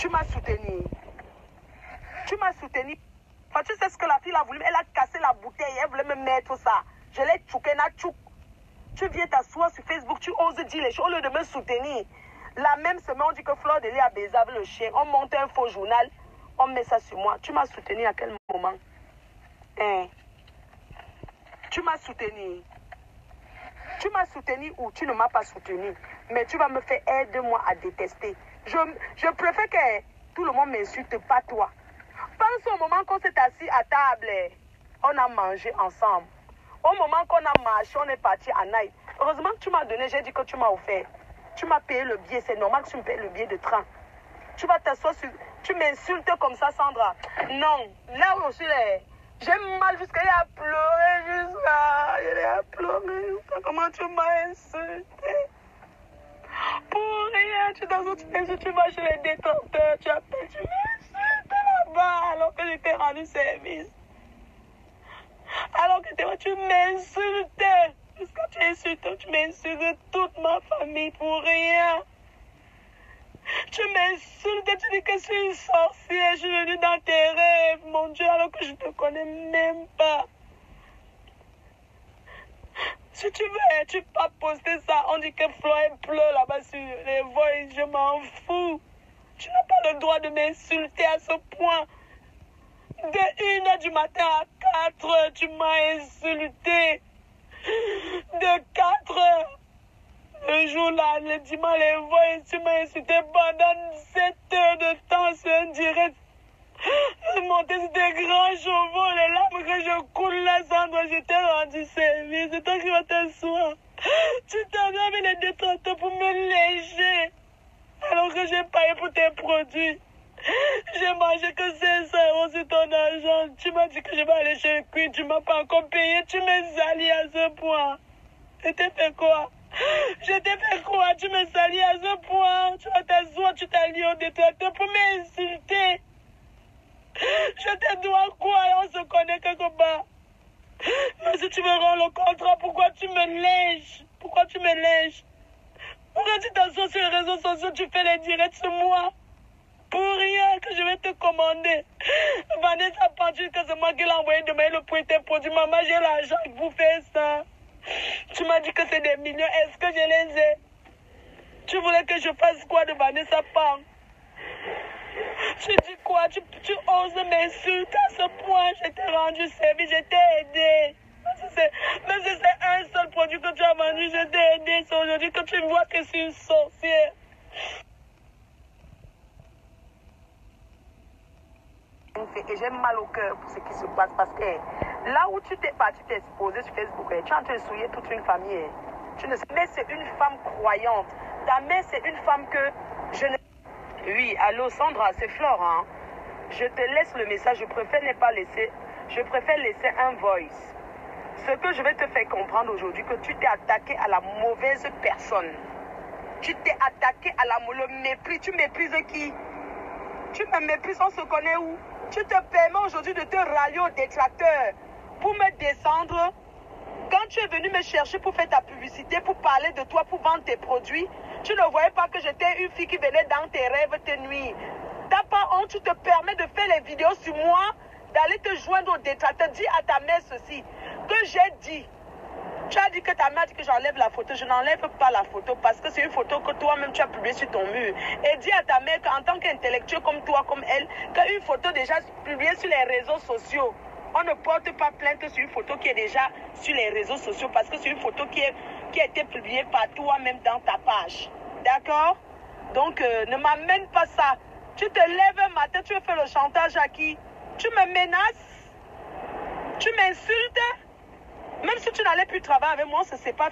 Tu m'as soutenu. Tu m'as soutenu. Enfin, tu sais ce que la fille a voulu. Elle a cassé la bouteille. Elle voulait me mettre ça. Je l'ai tchouké, na tchouk. Tu viens t'asseoir sur Facebook. Tu oses dire les choses au lieu de me soutenir. La même semaine, on dit que Fleur de Lys a baisé avec le chien. On monte un faux journal. On met ça sur moi. Tu m'as soutenu à quel moment? Hein? Tu m'as soutenu. Tu m'as soutenu ou tu ne m'as pas soutenu. Mais tu vas me faire aide-moi à détester. Je préfère que tout le monde m'insulte, pas toi. Pense au moment qu'on s'est assis à table. On a mangé ensemble. Au moment qu'on a marché, on est parti à Naï. Heureusement que tu m'as donné, j'ai dit que tu m'as offert. Tu m'as payé le billet, c'est normal que tu me payes le billet de train. Tu vas t'asseoir sur... Tu m'insultes comme ça, Sandra. Non, là aussi, j'ai mal jusqu'à y pleurer, jusqu'à... J'ai pleuré. Comment tu m'as insulté? Pour rien, tu t'insultes, tu vas chez les détenteurs, tu appelles, tu m'insultes là-bas alors que je t'ai rendu service. Alors que tu m'insultais. Jusqu'à tu m'insultes toute ma famille pour rien. Tu m'insultes, tu dis que je suis une sorcière, je suis venue dans tes rêves, mon Dieu, alors que je ne te connais même pas. Si tu veux, tu peux pas poster ça. On dit que Floyd pleure là-bas sur les voix, je m'en fous. Tu n'as pas le droit de m'insulter à ce point. De 1h du matin à 4h, tu m'as insulté. De 4h. Le jour là, le dimanche, les voix, tu m'as insulté pendant 7 heures de temps sur un direct. Je montais sur des grands chevaux, les larmes que je coule là, Sandra, je t'ai rendu service. C'est toi qui vas t'asseoir. Tu t'en vas avec les détracteurs pour me lécher. Alors que j'ai payé pour tes produits. J'ai mangé que 500 € sur ton argent. Tu m'as dit que je vais aller chez le cuir. Tu m'as pas encore payé. Tu me salis à ce point. Je t'ai fait quoi? Je t'ai fait quoi? Tu me salis à ce point. Tu vas t'asseoir, tu t'allies au détracteur pour m'insulter. Je te dois quoi? On se connaît quelque part. Mais si tu me rends le contrat, pourquoi tu me lèches? Pourquoi tu me lèches? Pourquoi tu t'assois sur les réseaux sociaux, tu fais les directs sur moi? Pour rien que je vais te commander. Vanessa Pantu, que c'est moi qui l'ai envoyé demain le pour tes produits. Maman, j'ai l'argent pour faire ça. Tu m'as dit que c'est des millions. Est-ce que je les ai? Tu voulais que je fasse quoi de Vanessa Pantu? Tu dis quoi? Tu oses m'insulter à ce point? Je t'ai rendu service, je t'ai aidé. Même si c'est un seul produit que tu as vendu, je t'ai aidé. C'est aujourd'hui que tu vois que je suis une sorcière. Et j'ai mal au cœur pour ce qui se passe parce que là où tu t'es parti t'exposer sur Facebook, tu es en train de souiller toute une famille. Tu ne sais, mais c'est une femme croyante. Ta mère, c'est une femme que je ne... Oui, allô Sandra, c'est Flore, hein? Je te laisse le message, je préfère ne pas laisser, je préfère laisser un voice. Ce que je vais te faire comprendre aujourd'hui, que tu t'es attaqué à la mauvaise personne. Tu t'es attaqué à le mépris. Tu méprises qui? Tu me méprises, on se connaît où? Tu te permets aujourd'hui de te rallier aux détracteurs pour me descendre. Quand tu es venu me chercher pour faire ta publicité, pour parler de toi, pour vendre tes produits, tu ne voyais pas que j'étais une fille qui venait dans tes rêves, tes nuits. T'as pas honte, tu te permets de faire les vidéos sur moi, d'aller te joindre aux détracteurs. Dis à ta mère ceci, que j'ai dit. Tu as dit que ta mère a dit que j'enlève la photo. Je n'enlève pas la photo parce que c'est une photo que toi-même tu as publiée sur ton mur. Et dis à ta mère qu'en tant qu'intellectuel comme toi, comme elle, qu'une photo déjà publiée sur les réseaux sociaux, on ne porte pas plainte sur une photo qui est déjà sur les réseaux sociaux parce que c'est une photo qui a été publiée par toi-même dans ta page. D'accord? Donc, ne m'amène pas ça. Tu te lèves un matin, tu veux faire le chantage à qui? Tu me menaces? Tu m'insultes? Même si tu n'allais plus travailler avec moi, on se sépare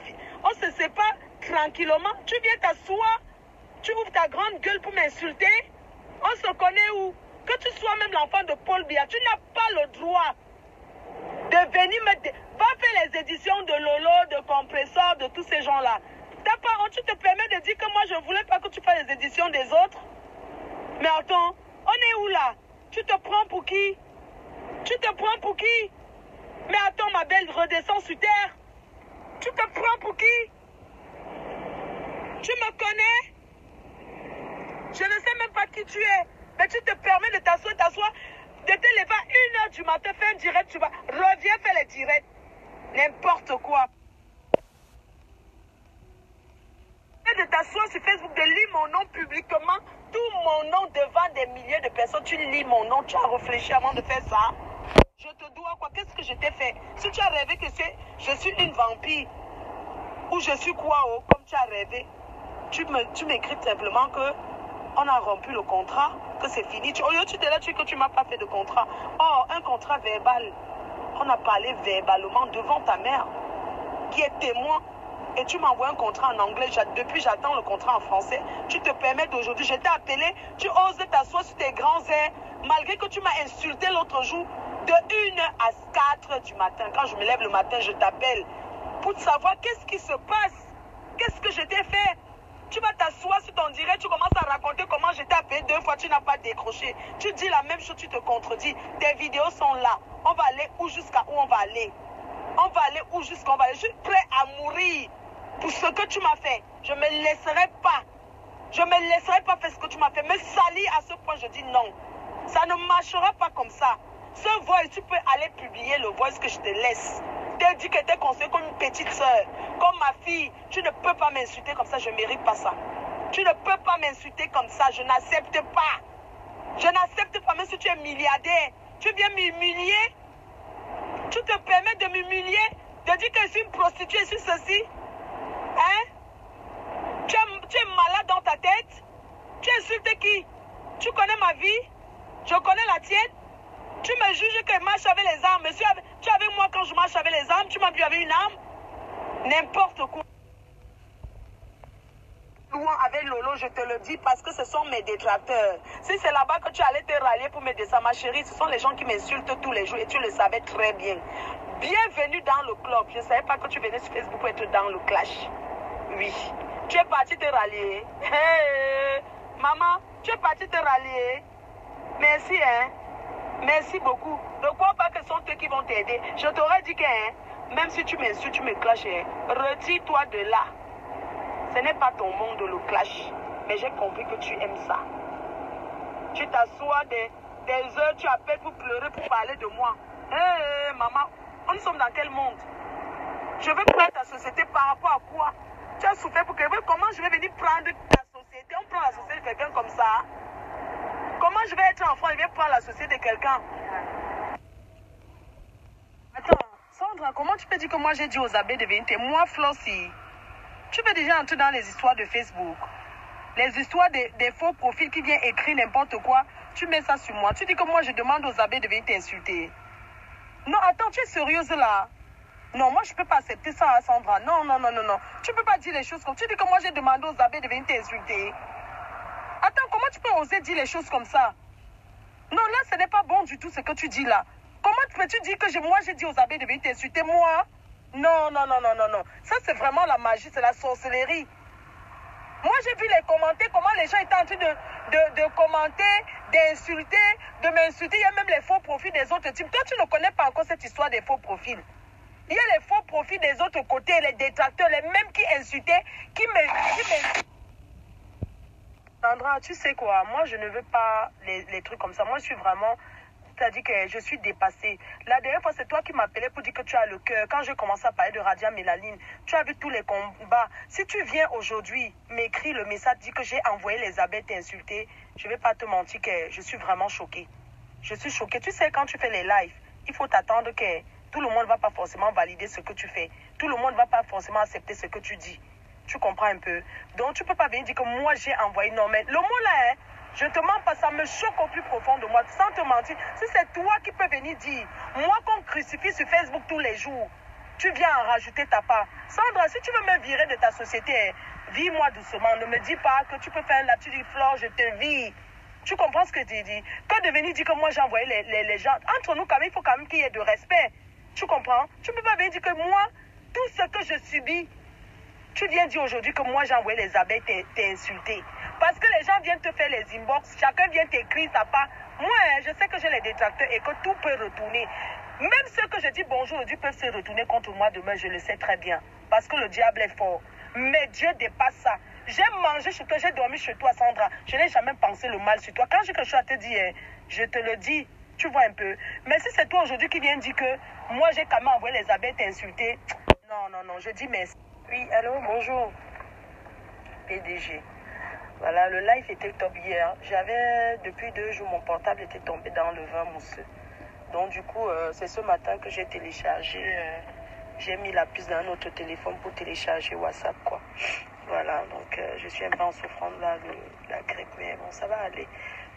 tranquillement. Tu viens t'asseoir, tu ouvres ta grande gueule pour m'insulter. On se connaît où? Que tu sois même l'enfant de Paul Biya, tu n'as pas le droit de venir va faire les éditions de Lolo, de Compresseur, de tous ces gens-là. T'as pas honte, tu te permets de dire que moi je ne voulais pas que tu fasses les éditions des autres. Mais attends, on est où là? Tu te prends pour qui? Tu te prends pour qui? Mais attends, ma belle, redescends sur terre. Tu te prends pour qui? Tu me connais? Je ne sais même pas qui tu es. Mais tu te permets de t'asseoir, de te lever à 1h du matin, faire un direct, tu vas, reviens faire les directs. N'importe quoi. De t'asseoir sur Facebook, de lire mon nom publiquement, tout mon nom devant des milliers de personnes, tu lis mon nom, tu as réfléchi avant de faire ça. Je te dois quoi? Qu'est-ce que je t'ai fait? Si tu as rêvé que je suis une vampire, ou je suis quoi, oh, comme tu as rêvé, tu m'écris simplement que on a rompu le contrat, que c'est fini. Au lieu de te dire que tu ne m'as pas fait de contrat. Oh, un contrat verbal. On a parlé verbalement devant ta mère, qui est témoin. Et tu m'envoies un contrat en anglais. Depuis, j'attends le contrat en français. Tu te permets d'aujourd'hui, je t'ai appelé, tu oses t'asseoir sur tes grands airs, malgré que tu m'as insulté l'autre jour, de 1h à 4h du matin. Quand je me lève le matin, je t'appelle pour savoir qu'est-ce qui se passe. Qu'est-ce que je t'ai fait? Tu vas t'asseoir sur ton direct, tu commences à raconter comment je t'ai appelé 2 fois, tu n'as pas décroché. Tu dis la même chose, tu te contredis. Tes vidéos sont là. On va aller où jusqu'à où on va aller? On va aller où jusqu'à où on va aller? Je suis prêt à mourir pour ce que tu m'as fait. Je ne me laisserai pas. Je ne me laisserai pas faire ce que tu m'as fait. Me salir à ce point, je dis non. Ça ne marchera pas comme ça. Ce voice, tu peux aller publier le voice que je te laisse. T'as dit que t'es considérée comme une petite soeur, comme ma fille. Tu ne peux pas m'insulter comme ça, je ne mérite pas ça. Tu ne peux pas m'insulter comme ça, je n'accepte pas. Je n'accepte pas, même si tu es milliardaire. Tu viens m'humilier. Tu te permets de m'humilier, de dire que je suis une prostituée, je suis ceci. Hein? Tu es malade dans ta tête? Tu insultes qui? Tu connais ma vie? Je connais la tienne? Tu me juges que je marche avec les armes. Tu es avec moi quand je marche avec les armes? Tu m'as vu avec une arme? N'importe quoi. Loin avec Lolo, je te le dis parce que ce sont mes détracteurs. Si c'est là-bas que tu allais te rallier pour me descendre, ma chérie, ce sont les gens qui m'insultent tous les jours et tu le savais très bien. Bienvenue dans le club. Je ne savais pas que tu venais sur Facebook pour être dans le clash. Oui. Tu es parti te rallier. Hey, maman, tu es parti te rallier. Merci, hein. Merci beaucoup. Ne crois pas que ce sont eux qui vont t'aider. Je t'aurais dit que, hein, même si tu m'insultes, tu me clashes, hein, retire-toi de là. Ce n'est pas ton monde le clash. Mais j'ai compris que tu aimes ça. Tu t'assois des heures, tu appelles pour pleurer, pour parler de moi. Hey, maman, nous sommes dans quel monde? Je veux prendre ta société par rapport à quoi? Tu as souffert pour quelqu'un. Comment je vais venir prendre ta société? On prend la société de quelqu'un comme ça. Comment je vais être enfant et vais prendre la société de quelqu'un? Attends, Sandra, comment tu peux dire que moi j'ai dit aux abbés de venir? Moi, Flossie, tu peux déjà entrer dans les histoires de Facebook. Les histoires des faux profils qui viennent écrire n'importe quoi. Tu mets ça sur moi. Tu dis que moi je demande aux abbés de venir t'insulter. Non, attends, tu es sérieuse là? Non, moi je ne peux pas accepter ça, hein, Sandra. Non. Tu ne peux pas dire les choses comme... Tu dis que moi j'ai demandé aux abbés de venir t'insulter. Attends, comment tu peux oser dire les choses comme ça? Non, là, ce n'est pas bon du tout ce que tu dis là. Comment peux-tu dire que moi, j'ai dit aux abbés de venir t'insulter, moi? Non. Ça, c'est vraiment la magie, c'est la sorcellerie. Moi, j'ai vu les commentaires, comment les gens étaient en train de commenter, d'insulter, de m'insulter. Il y a même les faux profils des autres types. Toi, tu ne connais pas encore cette histoire des faux profils. Il y a les faux profils des autres côtés, les détracteurs, les mêmes qui insultaient, qui me... Sandra, tu sais quoi, moi je ne veux pas les trucs comme ça. Moi je suis vraiment, c'est-à-dire que je suis dépassée. La dernière fois c'est toi qui m'appelais pour dire que tu as le cœur. Quand j'ai commencé à parler de Radia Mélaline, tu as vu tous les combats. Si tu viens aujourd'hui m'écrire le message, dire que j'ai envoyé les abeilles t'insulter, je ne vais pas te mentir que je suis vraiment choquée. Je suis choquée. Tu sais, quand tu fais les lives, il faut t'attendre que tout le monde ne va pas forcément valider ce que tu fais. Tout le monde ne va pas forcément accepter ce que tu dis. Tu comprends un peu? Donc, tu ne peux pas venir dire que moi, j'ai envoyé. Non, mais le mot là, hein, je ne te mens pas, ça me choque au plus profond de moi. Sans te mentir, si c'est toi qui peux venir dire, moi qu'on crucifie sur Facebook tous les jours, tu viens en rajouter ta part. Sandra, si tu veux me virer de ta société, hein, vis-moi doucement. Ne me dis pas que tu peux faire là, tu dis, Flore, je te vis. Tu comprends ce que tu dis? Que de venir dire que moi, j'ai envoyé les gens. Entre nous, quand même, il faut quand même qu'il y ait de respect. Tu comprends? Tu ne peux pas venir dire que moi, tout ce que je subis, tu viens dire aujourd'hui que moi j'ai envoyé les abeilles t'insulter. Parce que les gens viennent te faire les inbox, chacun vient t'écrire sa part. Moi, je sais que j'ai les détracteurs et que tout peut retourner. Même ceux que je dis bonjour aujourd'hui peuvent se retourner contre moi demain, je le sais très bien. Parce que le diable est fort. Mais Dieu dépasse ça. J'ai mangé chez toi, j'ai dormi chez toi, Sandra. Je n'ai jamais pensé le mal sur toi. Quand j'ai quelque chose à te dire, je te le dis. Tu vois un peu. Mais si c'est toi aujourd'hui qui viens dire que moi, j'ai quand même envoyé les abeilles t'insulter. Non, non, non, je dis merci. Oui, allô, bonjour. PDG. Voilà, le live était top hier. J'avais, depuis 2 jours, mon portable était tombé dans le vin mousseux. Donc, du coup, c'est ce matin que j'ai téléchargé. J'ai mis la puce dans un autre téléphone pour télécharger WhatsApp, quoi. Voilà, donc je suis un peu en souffrance là de la grippe, mais bon, ça va aller.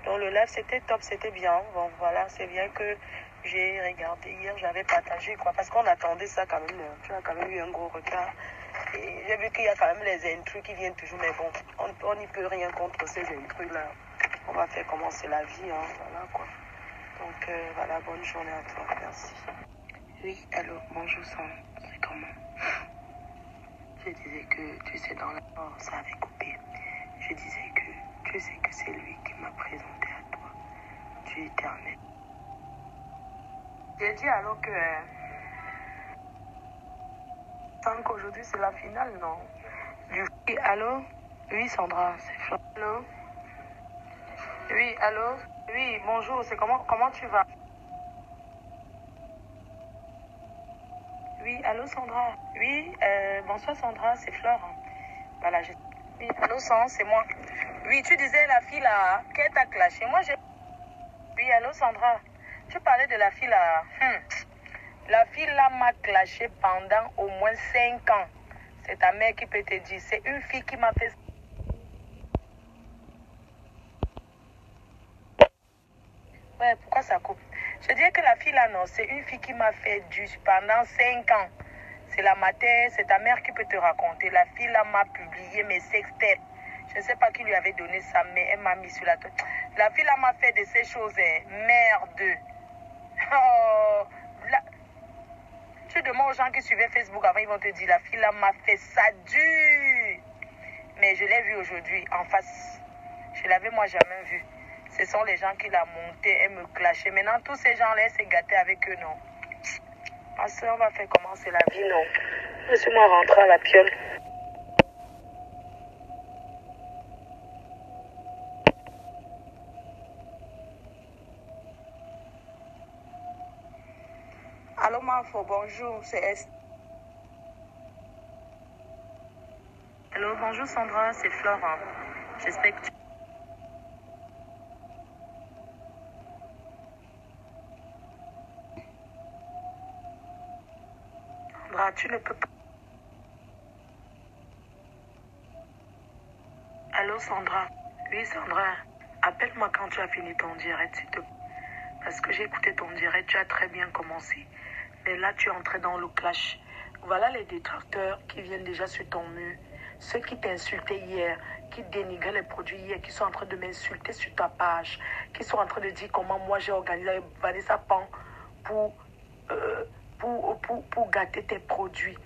Donc, le live, c'était top, c'était bien. Bon, voilà, c'est bien que j'ai regardé hier, j'avais partagé, quoi, parce qu'on attendait ça quand même. Tu as quand même eu un gros retard. Et j'ai vu qu'il y a quand même les intrus qui viennent toujours, mais bon, on n'y peut rien contre ces intrus-là. On va faire comment c'est la vie, hein, voilà, quoi. Donc, voilà, bonne journée à toi, merci. Oui, allô, bonjour, c'est comment? Je disais que, tu sais, dans la mort, ça avait coupé. Je disais que, tu sais que c'est lui qui m'a présenté à toi. Tu es éternel. J'ai dit alors que, tant qu'aujourd'hui c'est la finale, non? Oui, allô? Oui, Sandra, c'est Flo. Allô? Oui, allô? Oui, bonjour, c'est comment tu vas? Oui, allô Sandra? Oui, bonsoir Sandra, c'est Flore. Voilà, oui, allô Sandra, c'est moi. Oui, tu disais la fille là, qu'elle t'a clashé. Moi, j'ai... Oui, allô Sandra? Tu parlais de la fille là. La fille là m'a clashé pendant au moins 5 ans. C'est ta mère qui peut te dire. C'est une fille qui m'a fait... Ouais, pourquoi ça coupe? Je dirais que la fille là, non, c'est une fille qui m'a fait du pendant 5 ans. C'est la mater, c'est ta mère qui peut te raconter. La fille là m'a publié mes sextapes. Je ne sais pas qui lui avait donné ça, mais elle m'a mis sur la tête. La fille là m'a fait de ces choses, merde. Oh, tu demandes aux gens qui suivaient Facebook avant, ils vont te dire, la fille là m'a fait ça dur. Mais je l'ai vu aujourd'hui en face. Je l'avais moi jamais vu. Ce sont les gens qui l'ont monté et me clashaient. Maintenant, tous ces gens-là, c'est gâté avec eux, non. Parce qu'on va faire commencer la vie, non. Laisse-moi rentrer à la piole. Allô, Marfo, bonjour, c'est Esther. Allô, bonjour Sandra, c'est Florent. J'espère que tu... Sandra, tu ne peux pas... Allô Sandra? Oui Sandra, appelle-moi quand tu as fini ton direct, s'il te plaît. Parce que j'ai écouté ton direct, tu as très bien commencé. Mais là, tu es entré dans le clash. Voilà les détracteurs qui viennent déjà sur ton mur. Ceux qui t'insultaient hier, qui dénigraient les produits hier, qui sont en train de m'insulter sur ta page, qui sont en train de dire comment moi j'ai organisé Vanessa Pan pour gâter tes produits.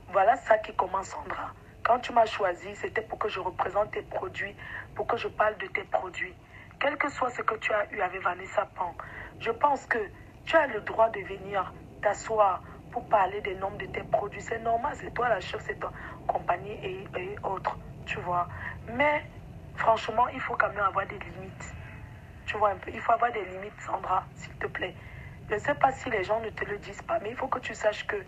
Voilà ça qui commence, Sandra. Quand tu m'as choisi, c'était pour que je représente tes produits, pour que je parle de tes produits. Quel que soit ce que tu as eu avec Vanessa Pan, je pense que tu as le droit de venir t'asseoir pour parler des noms de tes produits. C'est normal, c'est toi la chef, c'est toi, compagnie et autres, tu vois. Mais franchement, il faut quand même avoir des limites. Tu vois un peu, il faut avoir des limites, Sandra, s'il te plaît. Je ne sais pas si les gens ne te le disent pas, mais il faut que tu saches que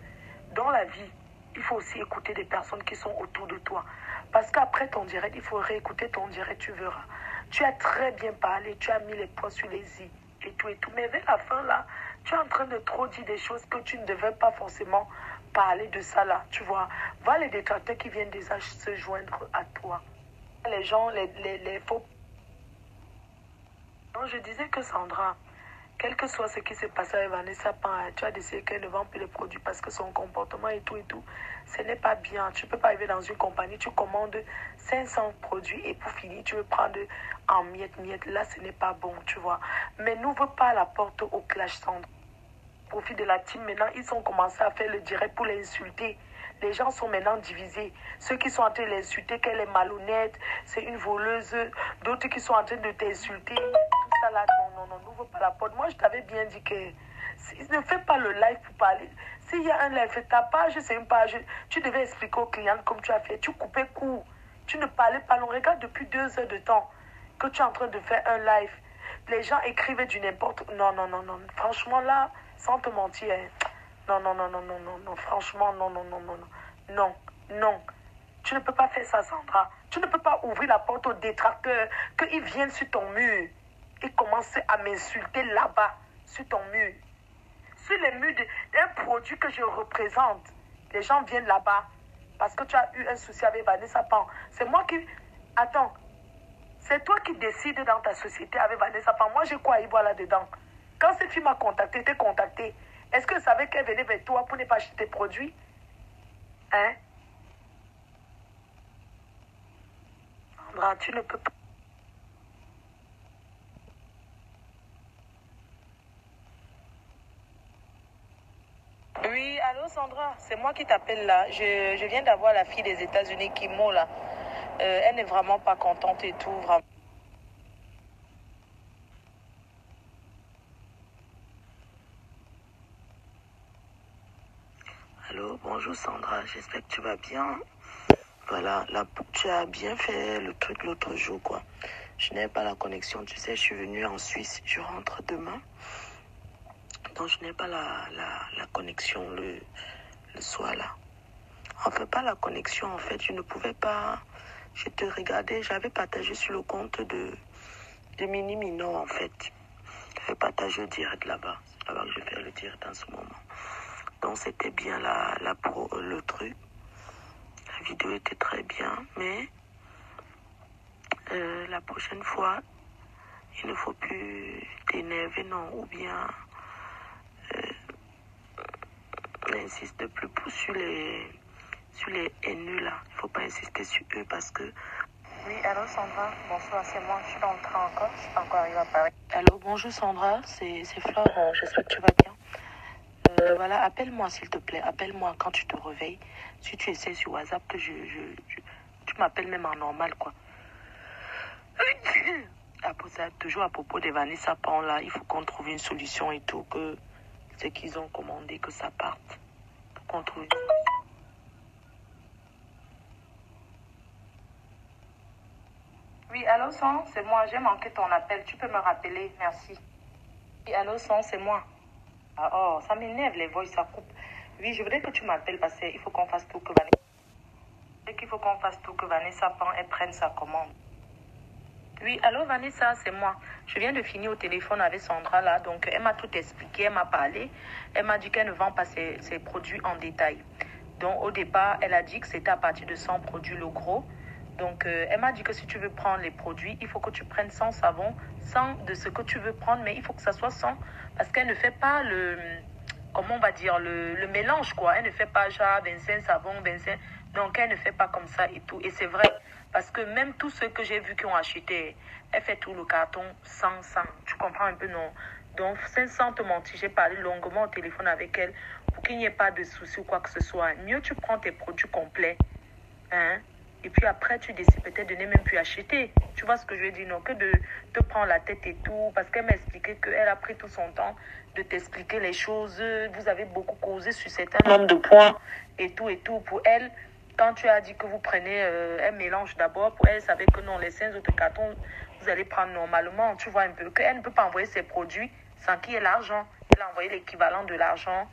dans la vie, il faut aussi écouter des personnes qui sont autour de toi. Parce qu'après ton direct, il faut réécouter ton direct, tu verras. Tu as très bien parlé, tu as mis les points sur les i et tout et tout. Mais vers la fin, là, tu es en train de trop dire des choses que tu ne devais pas forcément parler de ça, là, tu vois. Voilà les détracteurs qui viennent déjà se joindre à toi. Les gens, les faux... Non, je disais que Sandra, quel que soit ce qui s'est passé avec Vanessa Pan, tu as décidé qu'elle ne vend plus les produits parce que son comportement et tout, ce n'est pas bien. Tu ne peux pas arriver dans une compagnie, tu commandes 500 produits et pour finir, tu veux prendre en miettes. Là, ce n'est pas bon, tu vois. Mais n'ouvre pas la porte au clash, Sandra. Profit de la team, maintenant, ils ont commencé à faire le direct pour l'insulter. Les gens sont maintenant divisés. Ceux qui sont en train de l'insulter, qu'elle est malhonnête, c'est une voleuse. D'autres qui sont en train de t'insulter. Tout ça là, non, n'ouvre pas la porte. Moi, je t'avais bien dit que ne fais pas le live pour parler. S'il y a un live, ta page, c'est une page. Tu devais expliquer aux clients comme tu as fait. Tu coupais court. Tu ne parlais pas long. Regarde depuis 2 heures de temps que tu es en train de faire un live. Les gens écrivaient du n'importe... Non, non, non, non. Franchement, là, sans te mentir, hein. Non, non, non, non, non, non, non. Franchement, non, non, non, non, non. Non, non. Tu ne peux pas faire ça, Sandra. Tu ne peux pas ouvrir la porte aux détracteurs, qu'ils viennent sur ton mur et commencent à m'insulter là-bas, sur ton mur. Sur les murs d'un produit que je représente. Les gens viennent là-bas parce que tu as eu un souci avec Vanessa Pan. C'est moi qui... Attends. C'est toi qui décides dans ta société avec Vanessa Pan. Moi, j'ai quoi à y voir là-dedans? Quand cette fille m'a contacté, t'es contacté. Est-ce que tu savais qu'elle venait vers toi pour ne pas acheter tes produits? Hein? Sandra, tu ne peux pas. Oui, allô Sandra, c'est moi qui t'appelle là. Je viens d'avoir la fille des États-Unis qui m'ont là. Elle n'est vraiment pas contente et tout, vraiment. Allô, bonjour Sandra, j'espère que tu vas bien. Voilà, là, tu as bien fait le truc l'autre jour, quoi. Je n'ai pas la connexion, tu sais, je suis venue en Suisse, je rentre demain. Donc, je n'ai pas la connexion le soir, là. Enfin, pas la connexion, en fait, je ne pouvais pas... Je te regardais, j'avais partagé sur le compte de Mini Mino, en fait. J'avais partagé le direct là-bas. C'est là-bas que je fais le direct en ce moment. Donc, c'était bien le truc. La vidéo était très bien, mais la prochaine fois, il ne faut plus t'énerver, non, ou bien n'insiste plus sur les haineux là. Il ne faut pas insister sur eux parce que... Oui, allô Sandra, bonsoir, c'est moi, je suis dans le train encore, je suis pas encore arrivée à Paris. Allô, bonjour Sandra, c'est Flore, j'espère que tu vas bien. Voilà, appelle-moi s'il te plaît, appelle-moi quand tu te réveilles. Si tu essaies sur WhatsApp, que tu m'appelles même en normal, quoi. Après ça, toujours à propos des Vanessa Pan là, il faut qu'on trouve une solution et tout, que ce qu'ils ont commandé, que ça parte. Pour qu'on trouve une solution. Oui, allô, Son, c'est moi. J'ai manqué ton appel. Tu peux me rappeler, merci. Oui, allô, Son, c'est moi. Ah, oh, ça m'énerve, les voix, ça coupe. Oui, je voudrais que tu m'appelles parce qu'il faut qu'on fasse tout que Vanessa. Il faut qu'on fasse tout que Vanessa Pan, elle prenne sa commande. Oui, allô, Vanessa, c'est moi. Je viens de finir au téléphone avec Sandra là, donc elle m'a tout expliqué, elle m'a parlé. Elle m'a dit qu'elle ne vend pas ses produits en détail. Donc au départ, elle a dit que c'était à partir de 100 produits le gros. Donc elle m'a dit que si tu veux prendre les produits, il faut que tu prennes 100 savons, 100 de ce que tu veux prendre, mais il faut que ça soit 100 parce qu'elle ne fait pas comment on va dire, le mélange quoi. Elle ne fait pas genre 25 savons, 25... Donc elle ne fait pas comme ça et tout. Et c'est vrai. Parce que même tous ceux que j'ai vus qui ont acheté, elle fait tout le carton sans. Tu comprends un peu, non? Donc, sans te mentir, j'ai parlé longuement au téléphone avec elle pour qu'il n'y ait pas de soucis ou quoi que ce soit. Mieux, tu prends tes produits complets. Hein? Et puis après, tu décides peut-être de ne même plus acheter. Tu vois ce que je veux dire, non? Que de te prendre la tête et tout. Parce qu'elle m'a expliqué qu'elle a pris tout son temps de t'expliquer les choses. Vous avez beaucoup causé sur certains nombres de points et tout et tout. Pour elle, quand tu as dit que vous prenez un mélange d'abord, pour elle, savait que non, les 5 autres cartons, vous allez prendre normalement. Tu vois un peu qu'elle ne peut pas envoyer ses produits sans qu'il y ait l'argent. Elle a envoyé l'équivalent de l'argent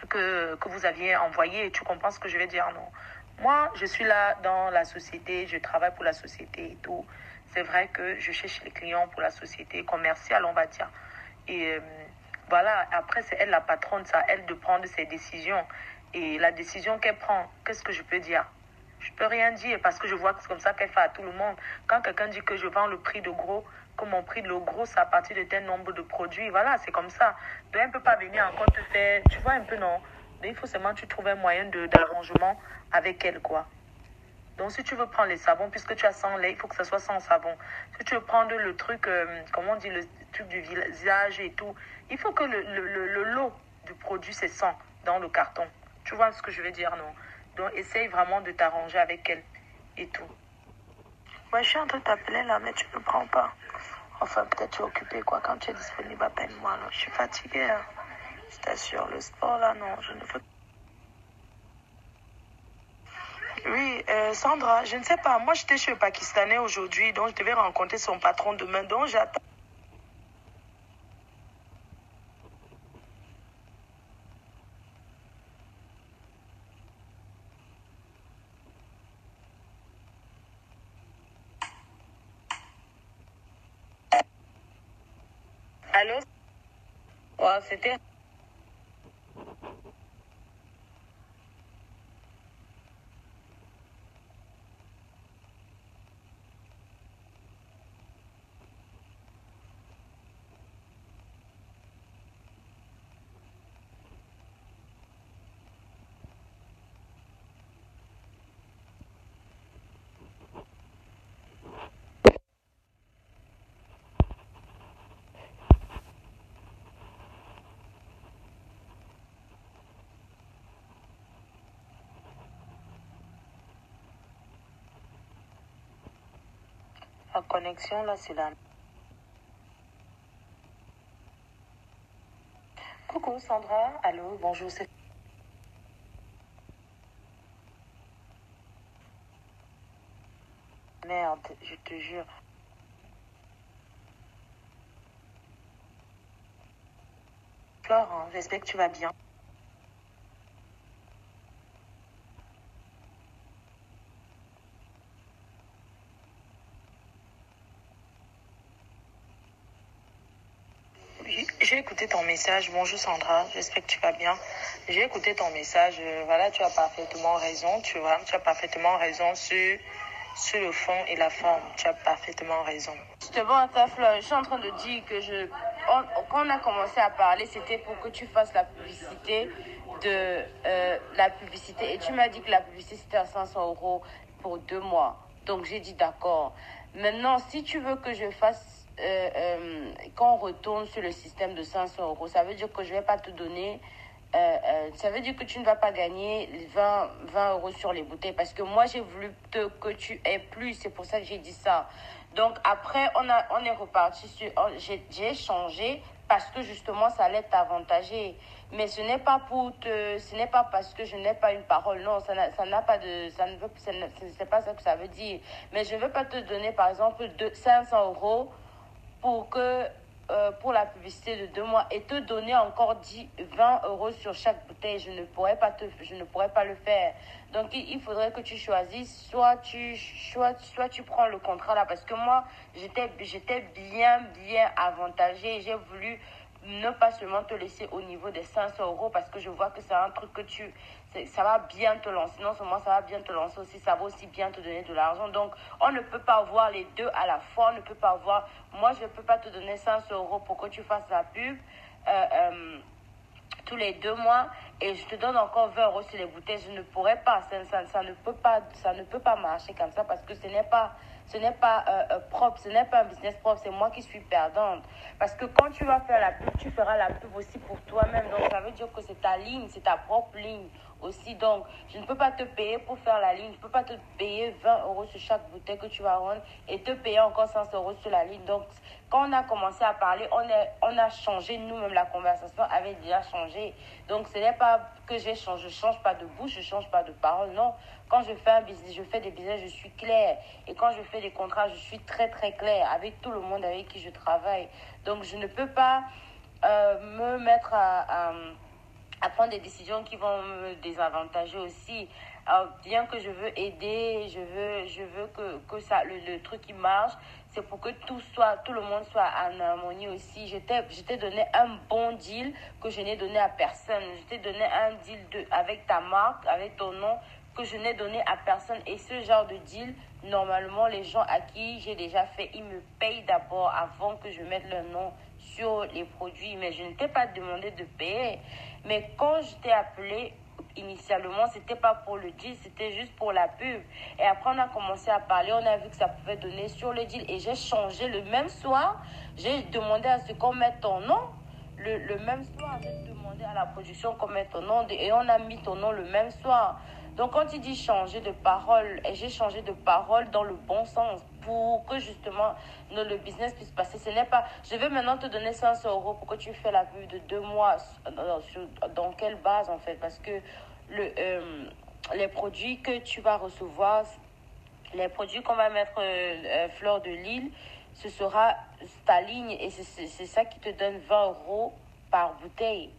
que vous aviez envoyé. Tu comprends ce que je veux dire, non? Moi, je suis là dans la société, je travaille pour la société et tout. C'est vrai que je cherche les clients pour la société commerciale, on va dire. Et voilà, après, c'est elle la patronne, c'est à elle de prendre ses décisions. Et la décision qu'elle prend, qu'est-ce que je peux dire? Je peux rien dire parce que je vois que c'est comme ça qu'elle fait à tout le monde. Quand quelqu'un dit que je vends le prix de gros, que mon prix de le gros, c'est à partir de tel nombre de produits, voilà, c'est comme ça. Donc, elle ne peut pas venir encore te faire, tu vois un peu, non? Donc, il faut seulement que tu trouves un moyen d'arrangement avec elle, quoi. Donc, si tu veux prendre les savons, puisque tu as 100 lait, il faut que ce soit 100 savons. Si tu veux prendre le truc, comment on dit, le truc du visage et tout, il faut que le lot du produit, c'est 100 dans le carton. Tu vois ce que je veux dire, non? Donc, essaye vraiment de t'arranger avec elle et tout. Moi, je suis en train de t'appeler là, mais tu ne prends pas. Enfin, peut-être tu es occupé, quoi. Quand tu es disponible, appelle-moi. Je suis fatiguée. Hein. Je t'assure, le sport, là, non, je ne veux pas. Oui, Sandra, je ne sais pas. Moi, j'étais chez le Pakistanais aujourd'hui, donc je devais rencontrer son patron demain. Donc, j'attends. Allô? Ouais, c'était. La connexion, là, c'est la. Coucou, Sandra. Allô, bonjour, c'est. Merde, je te jure. Florent, j'espère que tu vas bien. Oui, j'ai écouté ton message. Bonjour Sandra, j'espère que tu vas bien. J'ai écouté ton message. Voilà, tu as parfaitement raison. Tu vois, tu as parfaitement raison sur le fond et la forme. Tu as parfaitement raison. Justement, ta fleur, je suis en train de dire que quand on a commencé à parler, c'était pour que tu fasses la publicité la publicité. Et tu m'as dit que la publicité, c'était à 500 € pour 2 mois. Donc, j'ai dit d'accord. Maintenant, si tu veux que je fasse, quand on retourne sur le système de 500 €, ça veut dire que je ne vais pas te donner ça veut dire que tu ne vas pas gagner 20 € sur les bouteilles parce que moi j'ai voulu que tu aies plus, c'est pour ça que j'ai dit ça. Donc après on est reparti sur j'ai changé parce que justement ça allait t'avantager, mais ce n'est pas ce n'est pas parce que je n'ai pas une parole, non, ça n'a pas de c'est pas ça que ça veut dire. Mais je ne veux pas te donner par exemple 500 € pour la publicité de 2 mois et te donner encore 20 € sur chaque bouteille. Je ne pourrais pas le faire. Donc, il faudrait que tu choisisses, soit tu prends le contrat là, parce que moi, j'étais bien avantagée. J'ai voulu ne pas seulement te laisser au niveau des 500 € parce que je vois que c'est un truc que ça va bien te lancer. Non seulement ça va bien te lancer aussi, ça va aussi bien te donner de l'argent. Donc, on ne peut pas avoir les deux à la fois. On ne peut pas avoir, moi, je ne peux pas te donner 500 € pour que tu fasses la pub. Tous les 2 mois et je te donne encore 20 € sur les bouteilles, je ne pourrais pas, ça ne peut pas marcher comme ça parce que ce n'est pas propre, ce n'est pas un business propre, c'est moi qui suis perdante. Parce que quand tu vas faire la pub, tu feras la pub aussi pour toi-même. Donc ça veut dire que c'est ta ligne, c'est ta propre ligne aussi. Donc je ne peux pas te payer pour faire la ligne, je ne peux pas te payer 20 € sur chaque bouteille que tu vas rendre et te payer encore 500 € sur la ligne. Donc quand on a commencé à parler, on a changé nous-mêmes, la conversation avait déjà changé. Donc ce n'est pas que je change pas de bouche, je change pas de parole, non. Quand je fais un business, je fais des business, je suis claire. Et quand je fais des contrats, je suis très claire avec tout le monde avec qui je travaille. Donc je ne peux pas me mettre à prendre des décisions qui vont me désavantager aussi. Alors, bien que je veux aider, je veux que ça, le truc qui marche, c'est pour que tout le monde soit en harmonie aussi. Je t'ai donné un bon deal que je n'ai donné à personne. Je t'ai donné un deal avec ta marque, avec ton nom, que je n'ai donné à personne. Et ce genre de deal, normalement, les gens à qui j'ai déjà fait, ils me payent d'abord avant que je mette leur nom sur les produits. Mais je ne t'ai pas demandé de payer. Mais quand je t'ai appelé, initialement, c'était pas pour le deal, c'était juste pour la pub. Et après, on a commencé à parler, on a vu que ça pouvait donner sur le deal. Et j'ai changé le même soir. J'ai demandé à ce qu'on mette ton nom. Le même soir, j'ai demandé à la production qu'on mette ton nom. Et on a mis ton nom le même soir. Donc, quand il dit changer de parole, et j'ai changé de parole dans le bon sens pour que justement le business puisse passer. Ce n'est pas, je vais maintenant te donner 500 € pour que tu fasses la pub de 2 mois. Dans quelle base en fait? Parce que les produits que tu vas recevoir, les produits qu'on va mettre fleur de lys, ce sera ta ligne et c'est ça qui te donne 20 euros par bouteille.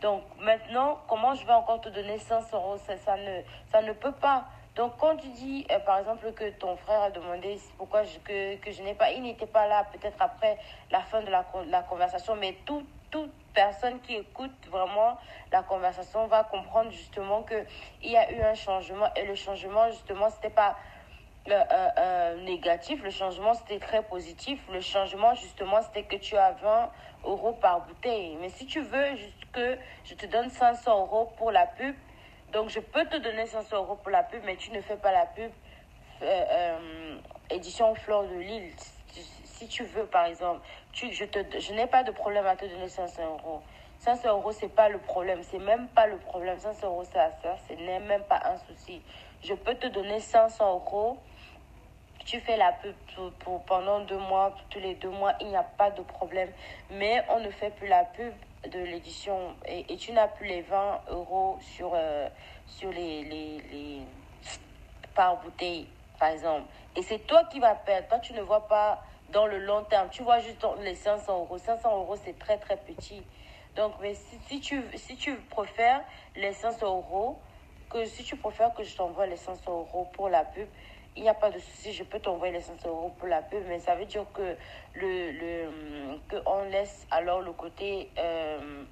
Donc maintenant, comment je vais encore te donner 500 euros? Ça ne peut pas. Donc quand tu dis, par exemple, que ton frère a demandé pourquoi que je n'ai pas, il n'était pas là, peut-être après la fin de la conversation, mais toute personne qui écoute vraiment la conversation va comprendre justement qu'il y a eu un changement et le changement justement, c'était pas négatif, le changement c'était très positif. Le changement justement c'était que tu as 20 euros par bouteille. Mais si tu veux juste que je te donne 500 euros pour la pub, donc je peux te donner 500 euros pour la pub, mais tu ne fais pas la pub édition fleur de lys. Si tu veux par exemple, je n'ai pas de problème à te donner 500 euros. 500 euros, c'est pas le problème, c'est même pas le problème. 500 euros, ce n'est même pas un souci. Je peux te donner 500 euros. Tu fais la pub pendant 2 mois, tous les 2 mois, il n'y a pas de problème. Mais on ne fait plus la pub de l'édition et tu n'as plus les 20 euros sur les par bouteille, par exemple. Et c'est toi qui vas perdre. Toi, tu ne vois pas dans le long terme. Tu vois juste les 500 euros. 500 euros, c'est très, très petit. Donc, mais si tu préfères les 500 euros, si tu préfères que je t'envoie les 500 euros pour la pub, il n'y a pas de souci, je peux t'envoyer les 500 euros pour la pub, mais ça veut dire que on laisse alors le côté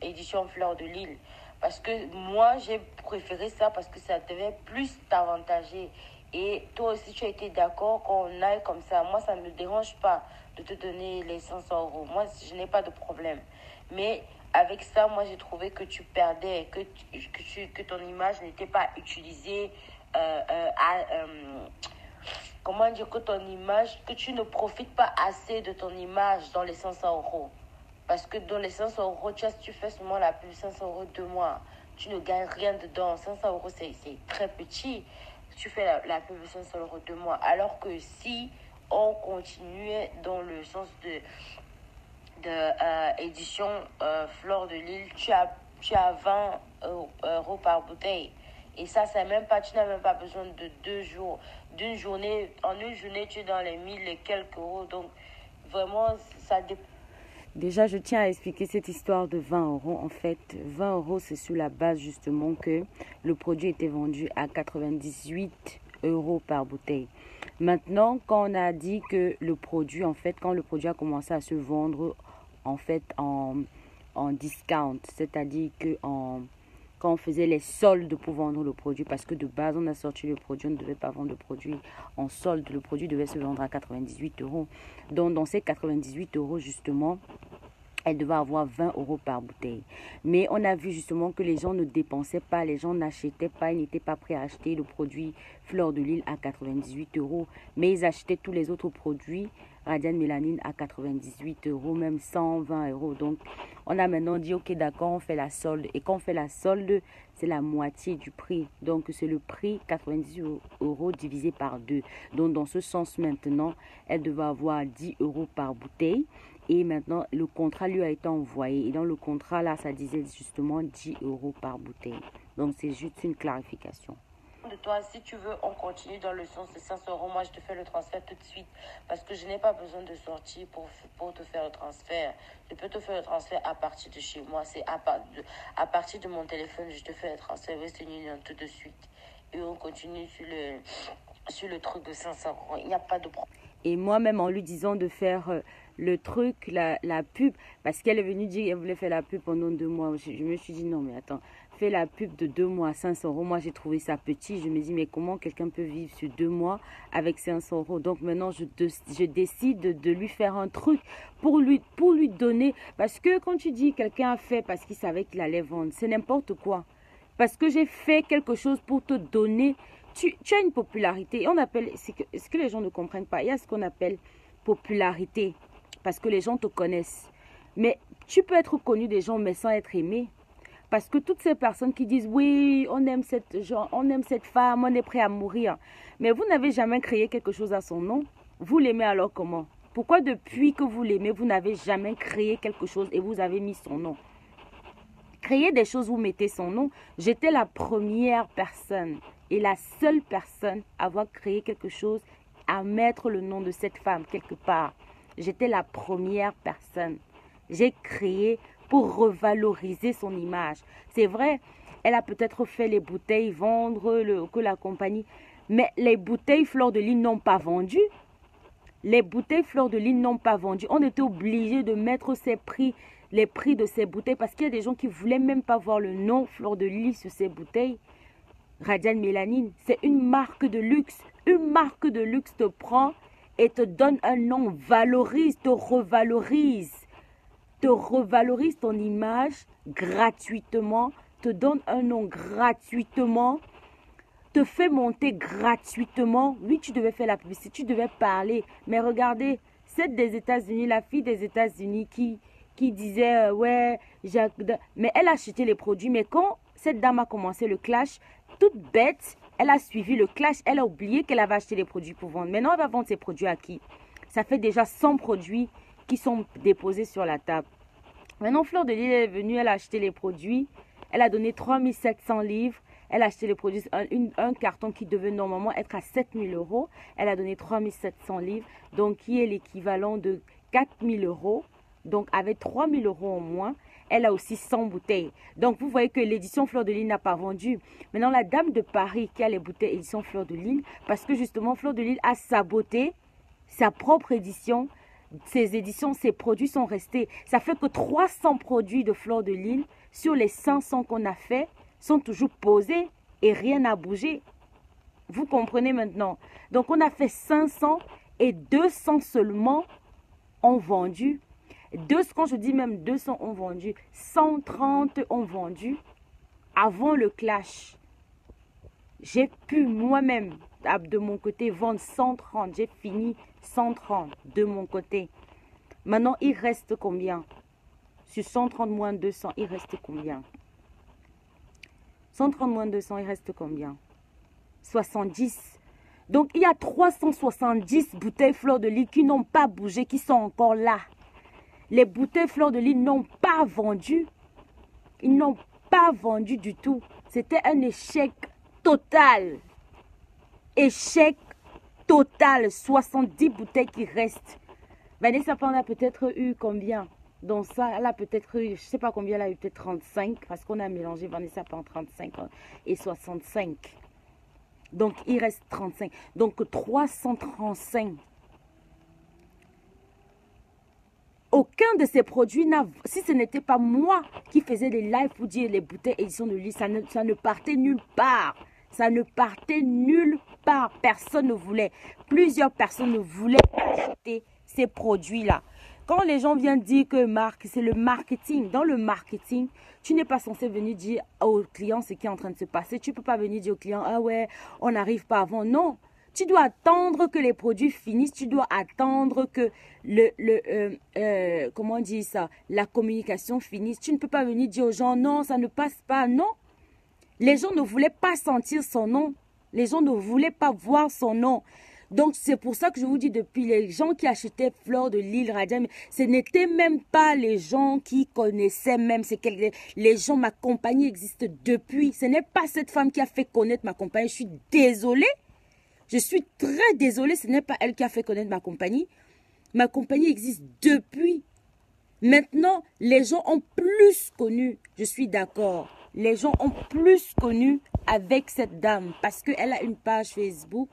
édition fleur de lys. Parce que moi, j'ai préféré ça parce que ça devait plus t'avantager. Et toi aussi, tu as été d'accord qu'on aille comme ça. Moi, ça ne me dérange pas de te donner les 500 euros. Moi, je n'ai pas de problème. Mais avec ça, moi, j'ai trouvé que tu perdais, que ton image n'était pas utilisée comment dire, que ton image, que tu ne profites pas assez de ton image dans les 500 euros. Parce que dans les 500 euros, tu fais seulement la pub 500 euros 2 mois. Tu ne gagnes rien dedans. 500 euros, c'est très petit. Tu fais la pub 500 euros 2 mois. Alors que si on continuait dans le sens de édition fleur de lys, tu as 20 euros par bouteille. Et ça, c'est même pas, tu n'as même pas besoin de 2 jours. D'une journée, en une journée, tu es dans les 1000 et quelques euros. Donc, vraiment, ça dépend. Déjà, je tiens à expliquer cette histoire de 20 euros. En fait, 20 euros, c'est sur la base justement que le produit était vendu à 98 euros par bouteille. Maintenant, quand on a dit que le produit, en fait, quand le produit a commencé à se vendre, en fait, en discount, c'est-à-dire que quand on faisait les soldes pour vendre le produit, parce que de base, on a sorti le produit, on ne devait pas vendre le produit en solde. Le produit devait se vendre à 98 euros. Donc, dans ces 98 euros, justement, elle devait avoir 20 euros par bouteille. Mais on a vu justement que les gens ne dépensaient pas, les gens n'achetaient pas, ils n'étaient pas prêts à acheter le produit fleur de lys à 98 euros. Mais ils achetaient tous les autres produits Radiant Mélanine à 98 euros, même 120 euros. Donc, on a maintenant dit, ok, d'accord, on fait la solde. Et quand on fait la solde, c'est la moitié du prix. Donc, c'est le prix 98 euros divisé par 2. Donc, dans ce sens, maintenant, elle devait avoir 10 euros par bouteille. Et maintenant, le contrat lui a été envoyé. Et dans le contrat, là, ça disait justement 10 euros par bouteille. Donc, c'est juste une clarification. De toi, si tu veux, on continue dans le sens de 500 euros. Moi, je te fais le transfert tout de suite parce que je n'ai pas besoin de sortir pour te faire le transfert. Je peux te faire le transfert à partir de chez moi. C'est à partir de mon téléphone, je te fais le transfert Western Union tout de suite. Et on continue sur le truc de 500 euros. Il n'y a pas de problème. Et moi-même, en lui disant de faire le truc, la pub, parce qu'elle est venue dire qu'elle voulait faire la pub pendant 2 mois. Je me suis dit, non, mais attends, fais la pub de 2 mois à 500 euros. Moi, j'ai trouvé ça petit. Je me dis, mais comment quelqu'un peut vivre sur 2 mois avec 500 euros? Donc maintenant, je décide de lui faire un truc pour lui donner. Parce que quand tu dis quelqu'un a fait parce qu'il savait qu'il allait vendre, c'est n'importe quoi. Parce que j'ai fait quelque chose pour te donner. Tu as une popularité. On appelle, ce que les gens ne comprennent pas, il y a ce qu'on appelle popularité. Parce que les gens te connaissent. Mais tu peux être connu des gens, mais sans être aimé. Parce que toutes ces personnes qui disent, oui, on aime cette femme, on est prêt à mourir. Mais vous n'avez jamais créé quelque chose à son nom. Vous l'aimez alors comment? Pourquoi depuis que vous l'aimez, vous n'avez jamais créé quelque chose et vous avez mis son nom? Créer des choses, vous mettez son nom. J'étais la première personne et la seule personne à avoir créé quelque chose, à mettre le nom de cette femme quelque part. J'étais la première personne. J'ai créé pour revaloriser son image. C'est vrai, elle a peut-être fait les bouteilles, vendre que la compagnie, mais les bouteilles Fleur de Lys n'ont pas vendu. Les bouteilles Fleur de Lys n'ont pas vendu. On était obligé de mettre les prix de ces bouteilles parce qu'il y a des gens qui ne voulaient même pas voir le nom Fleur de Lys sur ces bouteilles. Radiant Mélanine, c'est une marque de luxe. Une marque de luxe te prend et te donne un nom, valorise, te revalorise ton image gratuitement, te donne un nom gratuitement, te fait monter gratuitement. Oui, tu devais faire la publicité, tu devais parler. Mais regardez, c'est des États-Unis, la fille des États-Unis qui disait, ouais, mais elle a acheté les produits. Mais quand cette dame a commencé le clash, toute bête, elle a suivi le clash, elle a oublié qu'elle avait acheté les produits pour vendre. Maintenant, elle va vendre ses produits à qui? Ça fait déjà 100 produits qui sont déposés sur la table. Maintenant, Fleur de Lys est venue, elle a acheté les produits, elle a donné 3700 livres, elle a acheté les produits, un carton qui devait normalement être à 7000 €, elle a donné 3700 livres, donc qui est l'équivalent de 4000 €, donc avec 3000 € en moins, elle a aussi 100 bouteilles. Donc, vous voyez que l'édition Fleur de Lys n'a pas vendu. Maintenant, la dame de Paris qui a les bouteilles édition Fleur de Lys, parce que justement, Fleur de Lys a saboté sa propre édition. Ses éditions, ses produits sont restés. Ça fait que 300 produits de Fleur de Lys sur les 500 qu'on a fait sont toujours posés et rien n'a bougé. Vous comprenez maintenant? Donc, on a fait 500 et 200 seulement ont vendu. Quand je dis même 200 ont vendu, 130 ont vendu avant le clash. J'ai pu moi-même, de mon côté, vendre 130. J'ai fini 130 de mon côté. Maintenant, il reste combien? Sur 130 moins 200, il reste combien? 130 moins 200, il reste combien? 70. Donc, il y a 370 bouteilles Fleur de Lys qui n'ont pas bougé, qui sont encore là. Les bouteilles Fleur de Lys n'ont pas vendu. Ils n'ont pas vendu du tout. C'était un échec total. Échec total. 70 bouteilles qui restent. Vanessa Pan a peut-être eu combien? Donc ça, elle a peut-être eu, je ne sais pas combien elle a eu, peut-être 35. Parce qu'on a mélangé Vanessa Pan 35 et 65. Donc il reste 35. Donc 335. Aucun de ces produits n'a, si ce n'était pas moi qui faisais les lives pour dire les bouteilles édition de Lys, ça ne partait nulle part. Ça ne partait nulle part. Personne ne voulait. Plusieurs personnes ne voulaient acheter ces produits-là. Quand les gens viennent dire que c'est le marketing, dans le marketing, tu n'es pas censé venir dire au client ce qui est en train de se passer. Tu ne peux pas venir dire au client, ah ouais, on n'arrive pas avant. Non. Tu dois attendre que les produits finissent. Tu dois attendre que comment on dit ça, la communication finisse. Tu ne peux pas venir dire aux gens, non, ça ne passe pas. Non. Les gens ne voulaient pas sentir son nom. Les gens ne voulaient pas voir son nom. Donc, c'est pour ça que je vous dis depuis, les gens qui achetaient Fleur de Lys, Radiant, ce n'étaient même pas les gens qui connaissaient même. Les gens, ma compagnie existe depuis. Ce n'est pas cette femme qui a fait connaître ma compagnie. Je suis désolée. Je suis très désolée, ce n'est pas elle qui a fait connaître ma compagnie. Ma compagnie existe depuis. Maintenant, les gens ont plus connu, je suis d'accord. Les gens ont plus connu avec cette dame parce qu'elle a une page Facebook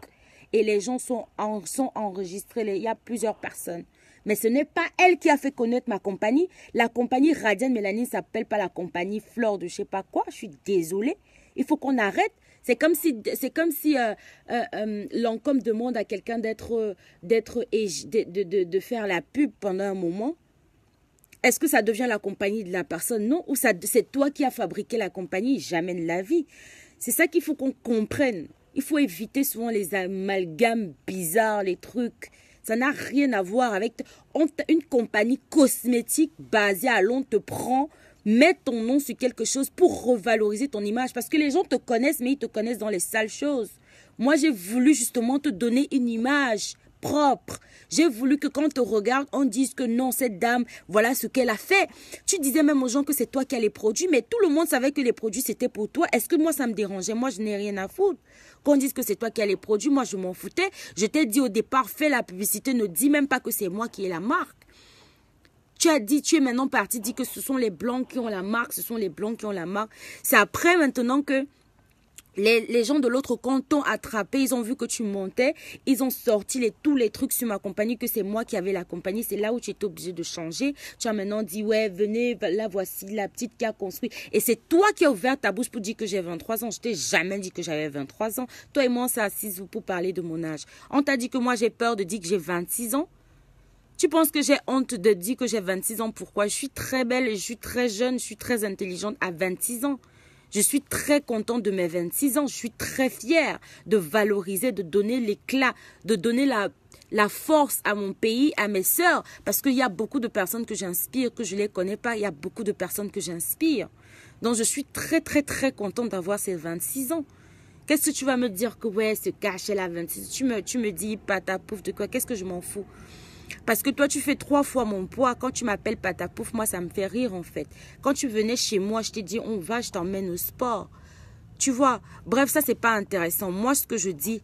et les gens sont enregistrés. Il y a plusieurs personnes. Mais ce n'est pas elle qui a fait connaître ma compagnie. La compagnie Radiant Mélanine ne s'appelle pas la compagnie Fleur de je ne sais pas quoi. Je suis désolée. Il faut qu'on arrête. C'est comme si Lancôme demande à quelqu'un de faire la pub pendant un moment. Est-ce que ça devient la compagnie de la personne? Non. Ou c'est toi qui as fabriqué la compagnie? Jamais de la vie. C'est ça qu'il faut qu'on comprenne. Il faut éviter souvent les amalgames bizarres, les trucs. Ça n'a rien à voir avec une compagnie cosmétique basée à Londres te prend. Mets ton nom sur quelque chose pour revaloriser ton image. Parce que les gens te connaissent, mais ils te connaissent dans les sales choses. Moi, j'ai voulu justement te donner une image propre. J'ai voulu que quand on te regarde, on dise que non, cette dame, voilà ce qu'elle a fait. Tu disais même aux gens que c'est toi qui as les produits, mais tout le monde savait que les produits, c'était pour toi. Est-ce que moi, ça me dérangeait? Moi, je n'ai rien à foutre. Qu'on dise que c'est toi qui as les produits, moi, je m'en foutais. Je t'ai dit au départ, fais la publicité, ne dis même pas que c'est moi qui ai la marque. Tu as dit, tu es maintenant parti, dis que ce sont les blancs qui ont la marque, ce sont les blancs qui ont la marque. C'est après maintenant que les gens de l'autre compte t'ont attrapé, ils ont vu que tu montais, ils ont sorti tous les trucs sur ma compagnie, que c'est moi qui avais la compagnie. C'est là où tu étais obligé de changer. Tu as maintenant dit, ouais, venez, là voici la petite qui a construit. Et c'est toi qui as ouvert ta bouche pour dire que j'ai 23 ans. Je t'ai jamais dit que j'avais 23 ans. Toi et moi, on s'est assis pour parler de mon âge. On t'a dit que moi, j'ai peur de dire que j'ai 26 ans. Tu penses que j'ai honte de dire que j'ai 26 ans? Pourquoi? Je suis très belle, je suis très jeune, je suis très intelligente à 26 ans. Je suis très contente de mes 26 ans. Je suis très fière de valoriser, de donner l'éclat, de donner la force à mon pays, à mes sœurs. Parce qu'il y a beaucoup de personnes que j'inspire, que je ne les connais pas. Il y a beaucoup de personnes que j'inspire. Donc, je suis très, très, très contente d'avoir ces 26 ans. Qu'est-ce que tu vas me dire que, ouais, se cache, elle a 26 ans. Tu me dis, patapouf de quoi? Qu'est-ce que je m'en fous? Parce que toi, tu fais 3 fois mon poids. Quand tu m'appelles patapouf, moi, ça me fait rire, en fait. Quand tu venais chez moi, je t'ai dit, on va, je t'emmène au sport. Tu vois, bref, ça, c'est pas intéressant. Moi, ce que je dis,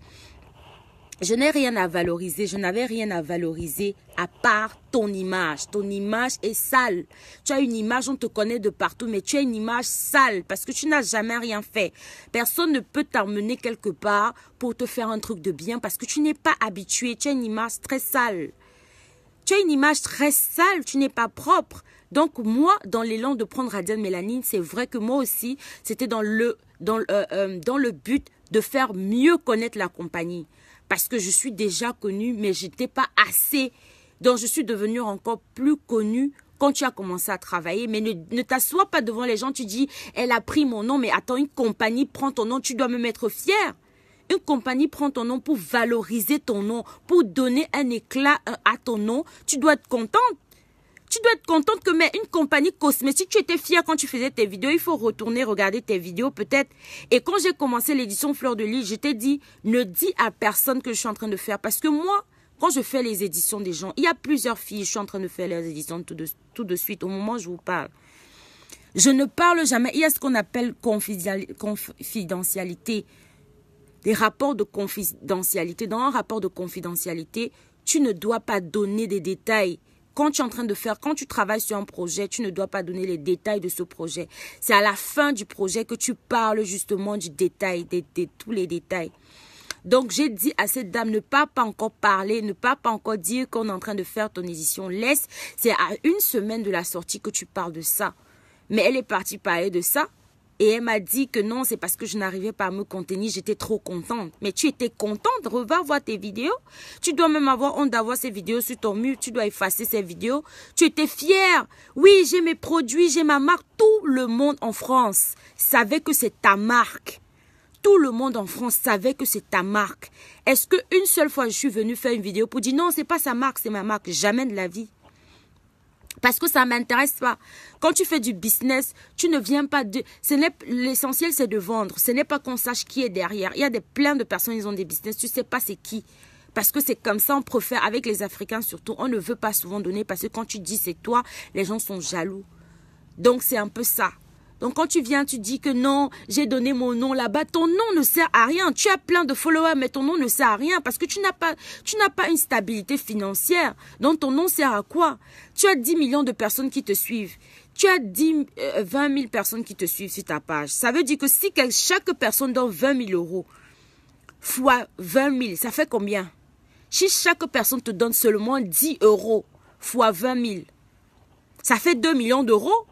je n'ai rien à valoriser. Je n'avais rien à valoriser à part ton image. Ton image est sale. Tu as une image, on te connaît de partout, mais tu as une image sale parce que tu n'as jamais rien fait. Personne ne peut t'emmener quelque part pour te faire un truc de bien parce que tu n'es pas habitué. Tu as une image très sale. Tu as une image très sale, tu n'es pas propre. Donc moi, dans l'élan de prendre Radiane Mélanine, c'est vrai que moi aussi, c'était dans le but de faire mieux connaître la compagnie. Parce que je suis déjà connue, mais je n'étais pas assez. Donc je suis devenue encore plus connue quand tu as commencé à travailler. Mais ne t'assois pas devant les gens, tu dis, elle a pris mon nom, mais attends, une compagnie prend ton nom, tu dois me mettre fière. Une compagnie prend ton nom pour valoriser ton nom, pour donner un éclat à ton nom. Tu dois être contente. Tu dois être contente que mais une compagnie cosmétique, tu étais fière quand tu faisais tes vidéos. Il faut retourner regarder tes vidéos peut-être. Et quand j'ai commencé l'édition Fleur de Lys, je t'ai dit, ne dis à personne que je suis en train de faire. Parce que moi, quand je fais les éditions des gens, il y a plusieurs filles, je suis en train de faire les éditions tout de suite, au moment où je vous parle. Je ne parle jamais. Il y a ce qu'on appelle confidentialité. Des rapports de confidentialité. Dans un rapport de confidentialité, tu ne dois pas donner des détails. Quand tu es en train de faire, quand tu travailles sur un projet, tu ne dois pas donner les détails de ce projet. C'est à la fin du projet que tu parles justement du détail, de tous les détails. Donc, j'ai dit à cette dame, ne pas encore parler, ne pas encore dire qu'on est en train de faire ton édition. Laisse, c'est à 1 semaine de la sortie que tu parles de ça. Mais elle est partie parler de ça. Et elle m'a dit que non, c'est parce que je n'arrivais pas à me contenir, j'étais trop contente. Mais tu étais contente, revoir voir tes vidéos. Tu dois même avoir honte d'avoir ces vidéos sur ton mur, tu dois effacer ces vidéos. Tu étais fière. Oui, j'ai mes produits, j'ai ma marque. Tout le monde en France savait que c'est ta marque. Tout le monde en France savait que c'est ta marque. Est-ce qu'une seule fois je suis venue faire une vidéo pour dire non, c'est pas sa marque, c'est ma marque? Jamais de la vie. Parce que ça ne m'intéresse pas. Quand tu fais du business, tu ne viens pas de... L'essentiel, c'est de vendre. Ce n'est pas qu'on sache qui est derrière. Il y a plein de personnes, ils ont des business. Tu ne sais pas c'est qui. Parce que c'est comme ça, on préfère, avec les Africains surtout, on ne veut pas souvent donner. Parce que quand tu dis c'est toi, les gens sont jaloux. Donc, c'est un peu ça. Donc, quand tu viens, tu dis que non, j'ai donné mon nom là-bas. Ton nom ne sert à rien. Tu as plein de followers, mais ton nom ne sert à rien parce que tu n'as pas une stabilité financière. Donc, ton nom sert à quoi? Tu as 10 millions de personnes qui te suivent. Tu as 20 000 personnes qui te suivent sur ta page. Ça veut dire que si chaque personne donne 20 000 euros fois 20 000, ça fait combien? Si chaque personne te donne seulement 10 euros fois 20 000, ça fait 2 millions d'euros.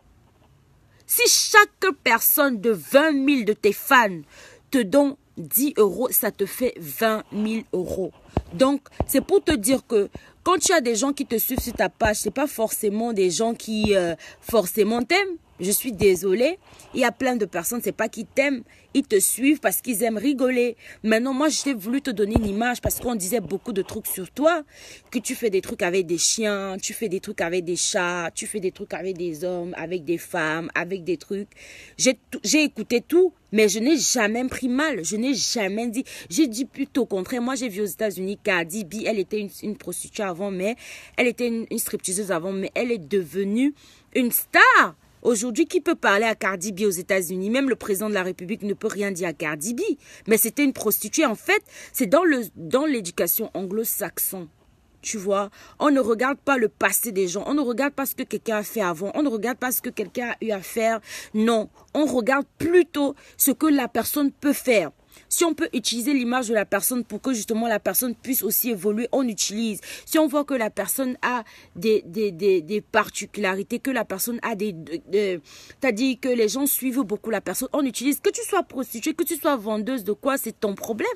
Si chaque personne de 20 000 de tes fans te donne 10 euros, ça te fait 20 000 euros. Donc, c'est pour te dire que quand tu as des gens qui te suivent sur ta page, ce n'est pas forcément des gens qui forcément t'aiment. Je suis désolée. Il y a plein de personnes, c'est pas qu'ils t'aiment. Ils te suivent parce qu'ils aiment rigoler. Maintenant, moi, j'ai voulu te donner une image parce qu'on disait beaucoup de trucs sur toi. Que tu fais des trucs avec des chiens, tu fais des trucs avec des chats, tu fais des trucs avec des hommes, avec des femmes, avec des trucs. J'ai écouté tout, mais je n'ai jamais pris mal. Je n'ai jamais dit. J'ai dit plutôt au contraire. Moi, j'ai vu aux États-Unis Cardi B, elle était une prostituée avant, mais elle était une stripteaseuse avant, mais elle est devenue une star. Aujourd'hui, qui peut parler à Cardi B aux États-Unis? Même le président de la République ne peut rien dire à Cardi B. Mais c'était une prostituée. En fait, c'est dans l'éducation anglo-saxon. Tu vois, on ne regarde pas le passé des gens. On ne regarde pas ce que quelqu'un a fait avant. On ne regarde pas ce que quelqu'un a eu à faire. Non, on regarde plutôt ce que la personne peut faire. Si on peut utiliser l'image de la personne pour que justement la personne puisse aussi évoluer, on utilise. Si on voit que la personne a des particularités, que la personne a t'as dit que les gens suivent beaucoup la personne, on utilise. Que tu sois prostituée, que tu sois vendeuse de quoi, c'est ton problème.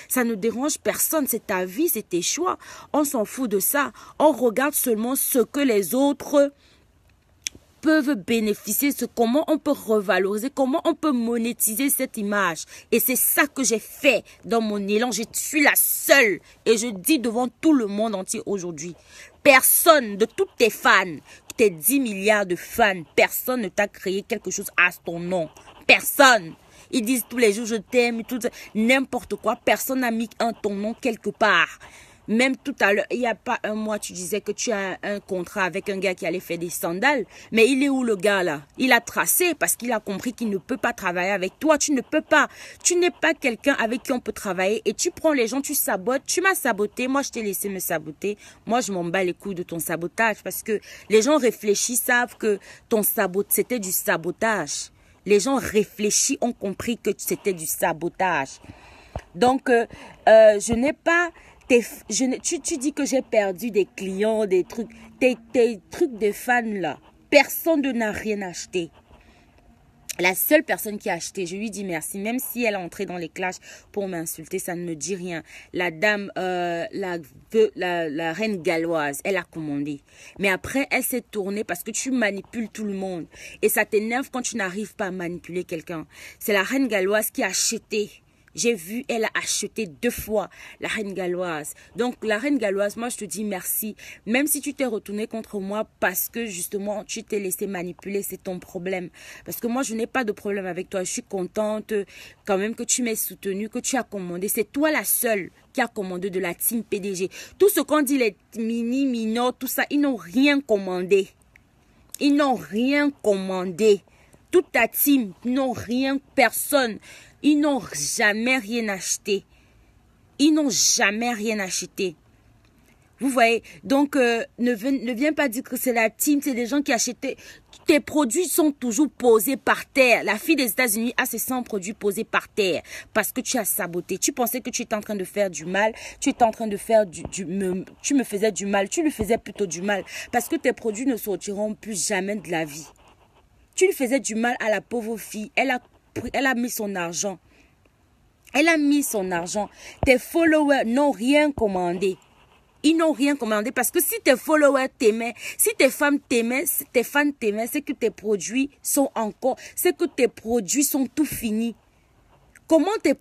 Ça ne dérange personne, c'est ta vie, c'est tes choix. On s'en fout de ça. On regarde seulement ce que les autres peuvent bénéficier, comment on peut revaloriser, comment on peut monétiser cette image. Et c'est ça que j'ai fait dans mon élan. Je suis la seule. Et je dis devant tout le monde entier aujourd'hui, personne de toutes tes fans, tes 10 milliards de fans, personne ne t'a créé quelque chose à ton nom. Personne. Ils disent tous les jours je t'aime, n'importe quoi. Personne n'a mis ton nom quelque part. Même tout à l'heure, il n'y a pas un mois, tu disais que tu as un contrat avec un gars qui allait faire des sandales. Mais il est où le gars là? Il a tracé parce qu'il a compris qu'il ne peut pas travailler avec toi. Tu ne peux pas. Tu n'es pas quelqu'un avec qui on peut travailler. Et tu prends les gens, tu sabotes. Tu m'as saboté. Moi, je t'ai laissé me saboter. Moi, je m'en bats les couilles de ton sabotage. Parce que les gens réfléchissent, savent que ton c'était du sabotage. Les gens réfléchis, ont compris que c'était du sabotage. Donc, je n'ai pas... Tu dis que j'ai perdu des clients, des trucs. Tes trucs de fans là. Personne n'a rien acheté. La seule personne qui a acheté, je lui dis merci. Même si elle est entrée dans les clashs pour m'insulter, ça ne me dit rien. La dame, la reine galloise, elle a commandé. Mais après, elle s'est tournée parce que tu manipules tout le monde. Et ça t'énerve quand tu n'arrives pas à manipuler quelqu'un. C'est la reine galloise qui a acheté. J'ai vu, elle a acheté 2 fois la reine galloise. Donc, la reine galloise, moi, je te dis merci. Même si tu t'es retourné contre moi parce que, justement, tu t'es laissé manipuler, c'est ton problème. Parce que moi, je n'ai pas de problème avec toi. Je suis contente quand même que tu m'aies soutenu, que tu as commandé. C'est toi la seule qui a commandé de la team PDG. Tout ce qu'on dit, les minors, tout ça, ils n'ont rien commandé. Ils n'ont rien commandé. Toute ta team, ils n'ont rien, personne. Ils n'ont jamais rien acheté. Ils n'ont jamais rien acheté. Vous voyez? Donc, ne viens pas dire que c'est la team, c'est des gens qui achetaient. Tes produits sont toujours posés par terre. La fille des États-Unis a ses 100 produits posés par terre parce que tu as saboté. Tu pensais que tu étais en train de faire du mal. Tu étais en train de faire tu me faisais du mal. Tu lui faisais plutôt du mal parce que tes produits ne sortiront plus jamais de la vie. Tu lui faisais du mal à la pauvre fille. Elle a mis son argent. Elle a mis son argent. Tes followers n'ont rien commandé. Ils n'ont rien commandé parce que si tes followers t'aimaient, si tes femmes t'aimaient, tes fans t'aimaient, c'est que tes produits sont c'est que tes produits sont tout finis. Comment tes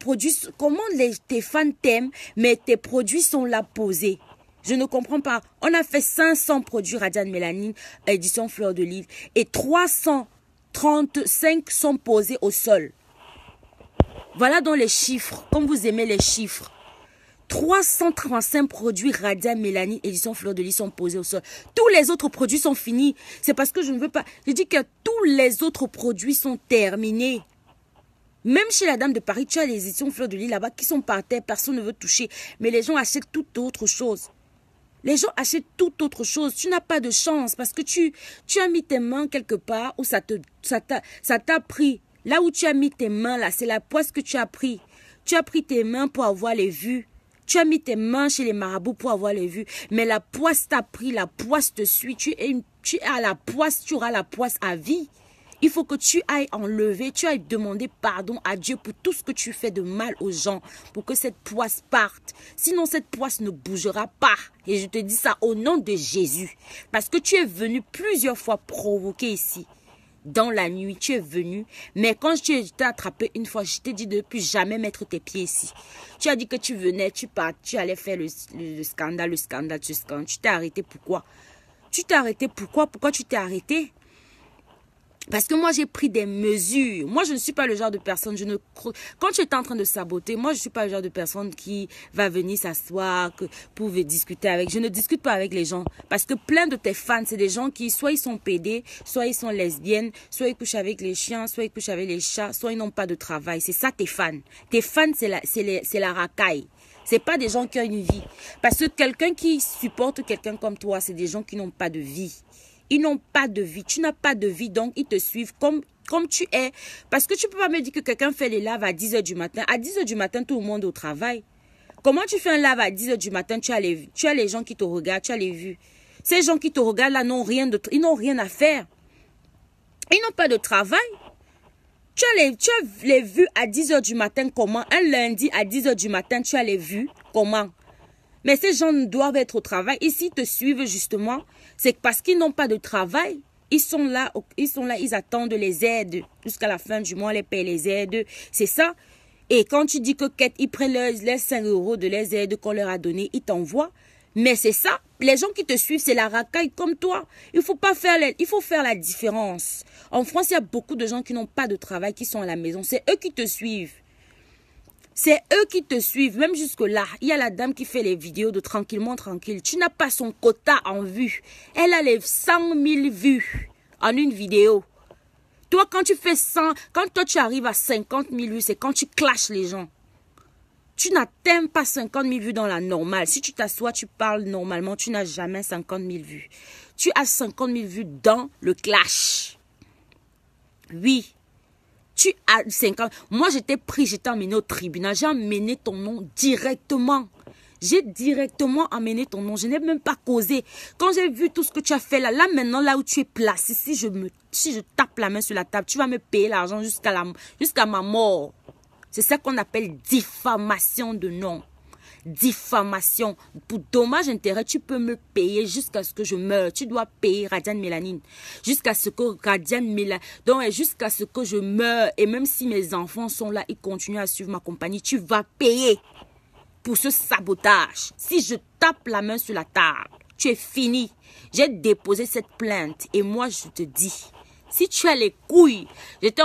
fans t'aiment, mais tes produits sont là posés? Je ne comprends pas. On a fait 500 produits Radiant Mélanine, édition Fleur de Lys, et 335 sont posés au sol. Voilà donc les chiffres, comme vous aimez les chiffres. 335 produits Radiant Mélanine, édition Fleur de Lys sont posés au sol. Tous les autres produits sont finis. C'est parce que je ne veux pas. Je dis que tous les autres produits sont terminés. Même chez la Dame de Paris, tu as les éditions Fleur de Lys là-bas qui sont par terre, personne ne veut toucher. Mais les gens achètent toute autre chose. Les gens achètent toute autre chose. Tu n'as pas de chance parce que tu as mis tes mains quelque part où ça t'a pris. Là où tu as mis tes mains, là, c'est la poisse que tu as pris. Tu as pris tes mains pour avoir les vues. Tu as mis tes mains chez les marabouts pour avoir les vues. Mais la poisse t'a pris, la poisse te suit. Tu es à la poisse, tu auras la poisse à vie. Il faut que tu ailles enlever, tu ailles demander pardon à Dieu pour tout ce que tu fais de mal aux gens, pour que cette poisse parte. Sinon, cette poisse ne bougera pas. Et je te dis ça au nom de Jésus. Parce que tu es venu plusieurs fois provoquer ici dans la nuit, tu es venu. Mais quand tu t'es attrapé une fois, je t'ai dit de ne plus jamais mettre tes pieds ici. Tu as dit que tu venais, tu allais faire le scandale, Tu t'es arrêté pourquoi? Tu t'es arrêté pourquoi? Pourquoi tu t'es arrêté? Parce que moi, j'ai pris des mesures. Moi, je ne suis pas le genre de personne, quand tu es en train de saboter, moi, je ne suis pas le genre de personne qui va venir s'asseoir pour discuter avec. Je ne discute pas avec les gens. Parce que plein de tes fans, c'est des gens qui, soit ils sont pédés, soit ils sont lesbiennes, soit ils couchent avec les chiens, soit ils couchent avec les chats, soit ils n'ont pas de travail. C'est ça, tes fans. Tes fans, c'est la racaille. C'est pas des gens qui ont une vie. Parce que quelqu'un qui supporte quelqu'un comme toi, c'est des gens qui n'ont pas de vie. Ils n'ont pas de vie. Tu n'as pas de vie, donc ils te suivent comme tu es. Parce que tu ne peux pas me dire que quelqu'un fait les lives à 10 h du matin. À 10 h du matin, tout le monde est au travail. Comment tu fais un live à 10 h du matin, tu as les gens qui te regardent, tu as les vues. Ces gens qui te regardent là ils n'ont rien à faire. Ils n'ont pas de travail. Tu as les vues à 10 h du matin, comment? Un lundi à 10 h du matin, tu as les vues, comment? Mais ces gens doivent être au travail. Ici, ils te suivent justement. C'est parce qu'ils n'ont pas de travail. Ils sont là, ils attendent les aides. Jusqu'à la fin du mois, on les paye les aides. C'est ça. Et quand tu dis que ils prennent les 5 € de les aides qu'on leur a donné, ils t'envoient. Mais c'est ça. Les gens qui te suivent, c'est la racaille comme toi. Il faut faire la différence. En France, il y a beaucoup de gens qui n'ont pas de travail, qui sont à la maison. C'est eux qui te suivent. C'est eux qui te suivent, même jusque-là. Il y a la dame qui fait les vidéos de tranquillement tranquille. Tu n'as pas son quota en vues. Elle a les 100 000 vues en une vidéo. Toi, quand toi tu arrives à 50 000 vues, c'est quand tu clashes les gens. Tu n'atteins pas 50 000 vues dans la normale. Si tu t'assois, tu parles normalement, tu n'as jamais 50 000 vues. Tu as 50 000 vues dans le clash. Oui. Tu as 50. Moi, j'étais emmené au tribunal. J'ai emmené ton nom directement. J'ai directement emmené ton nom. Je n'ai même pas causé. Quand j'ai vu tout ce que tu as fait là maintenant, là où tu es placé, si je tape la main sur la table, tu vas me payer l'argent jusqu'à ma mort. C'est ça qu'on appelle diffamation de nom. Diffamation. Pour dommage intérêt, tu peux me payer jusqu'à ce que je meure. Tu dois payer Radiane Mélanine. Jusqu'à ce que jusqu'à ce que je meure. Et même si mes enfants sont là, ils continuent à suivre ma compagnie, tu vas payer pour ce sabotage. Si je tape la main sur la table, tu es fini. J'ai déposé cette plainte. Et moi, je te dis, si tu as les couilles, j'ai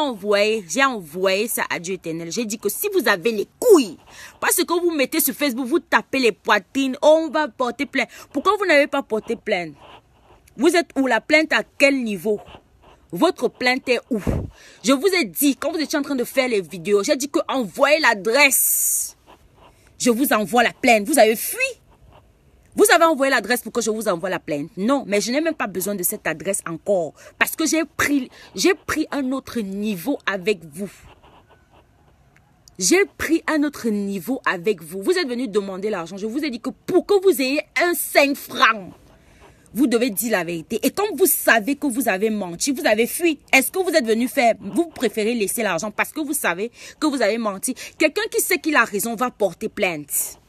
envoyé ça à Dieu éternel. J'ai dit que si vous avez les couilles, parce que vous mettez sur Facebook, vous tapez les poitrines, on va porter plainte. Pourquoi vous n'avez pas porté plainte? Vous êtes où? La plainte à quel niveau? Votre plainte est où? Je vous ai dit, quand vous étiez en train de faire les vidéos, j'ai dit que envoyez l'adresse. Je vous envoie la plainte. Vous avez fui. Vous avez envoyé l'adresse pour que je vous envoie la plainte? Non, mais je n'ai même pas besoin de cette adresse encore. Parce que j'ai pris un autre niveau avec vous. J'ai pris un autre niveau avec vous. Vous êtes venu demander l'argent. Je vous ai dit que pour que vous ayez un 5 francs, vous devez dire la vérité. Et quand vous savez que vous avez menti, vous avez fui. Est-ce que vous êtes venu faire? Vous préférez laisser l'argent parce que vous savez que vous avez menti. Quelqu'un qui sait qu'il a raison va porter plainte.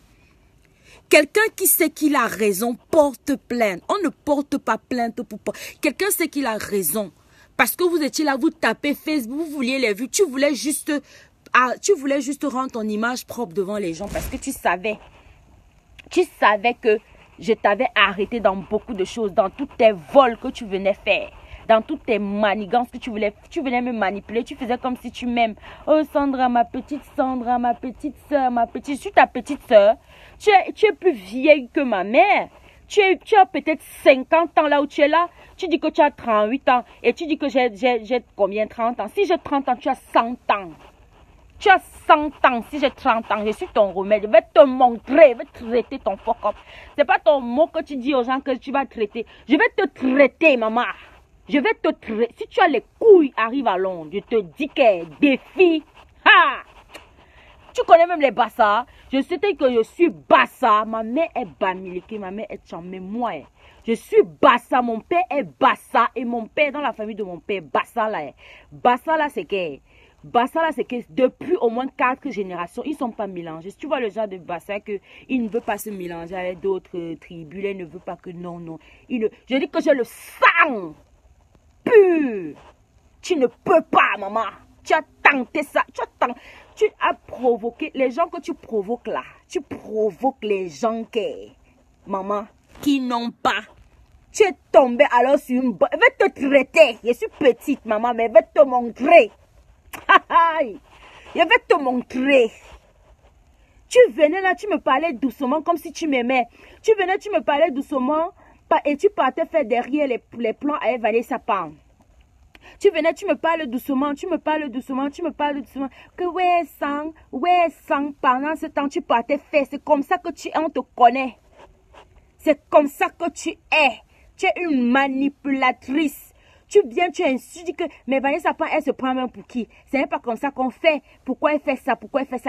Quelqu'un qui sait qu'il a raison porte plainte. On ne porte pas plainte pour... Quelqu'un sait qu'il a raison. Parce que vous étiez là, vous tapez Facebook, vous vouliez les vues. Tu voulais juste rendre ton image propre devant les gens parce que tu savais que je t'avais arrêté dans beaucoup de choses, dans tous tes vols que tu venais faire, dans toutes tes manigances que tu venais me manipuler. Tu faisais comme si tu m'aimes. Oh Sandra, ma petite soeur, je suis ta petite soeur. Tu es plus vieille que ma mère. Tu as peut-être 50 ans là où tu es là. Tu dis que tu as 38 ans. Et tu dis que j'ai combien? 30 ans. Si j'ai 30 ans, tu as 100 ans. Tu as 100 ans. Si j'ai 30 ans, je suis ton remède. Je vais te montrer. Je vais traiter ton fuck up. C'est pas ton mot que tu dis aux gens que tu vas traiter. Je vais te traiter, maman. Je vais te traiter. Si tu as les couilles, arrive à Londres. Je te dis que défi. Ha! Tu connais même les Bassa. Je sais que je suis Bassa. Ma mère est Bamileke. Ma mère est Chamé. Moi, je suis Bassa. Mon père est Bassa. Et mon père, dans la famille de mon père, Bassa là. Bassa là, c'est que depuis au moins 4 générations, ils ne sont pas mélangés. Si tu vois le genre de Bassa il ne veut pas se mélanger avec d'autres tribus. Il ne veut pas que non. Je dis que j'ai le sang pur. Tu ne peux pas, maman. Tu as tenté ça. Tu as provoqué les gens que tu provoques là. Tu provoques les gens maman, qui n'ont pas. Tu es tombée alors sur une bonne. Je vais te traiter. Je suis petite, maman, mais je vais te montrer. Je vais te montrer. Tu venais là, tu me parlais doucement comme si tu m'aimais. Tu venais, tu me parlais doucement et tu partais faire derrière les plans à Vanessa Pan. Tu venais, tu me parles doucement, tu me parles doucement. Que ouais, sang, pendant ce temps, tu partais faire. C'est comme ça que tu es, on te connaît. C'est comme ça que tu es. Tu es une manipulatrice. Tu viens, tu insultes, tu dis que, mais Vanessa Pan, elle se prend même pour qui? Ce n'est pas comme ça qu'on fait. Pourquoi elle fait ça?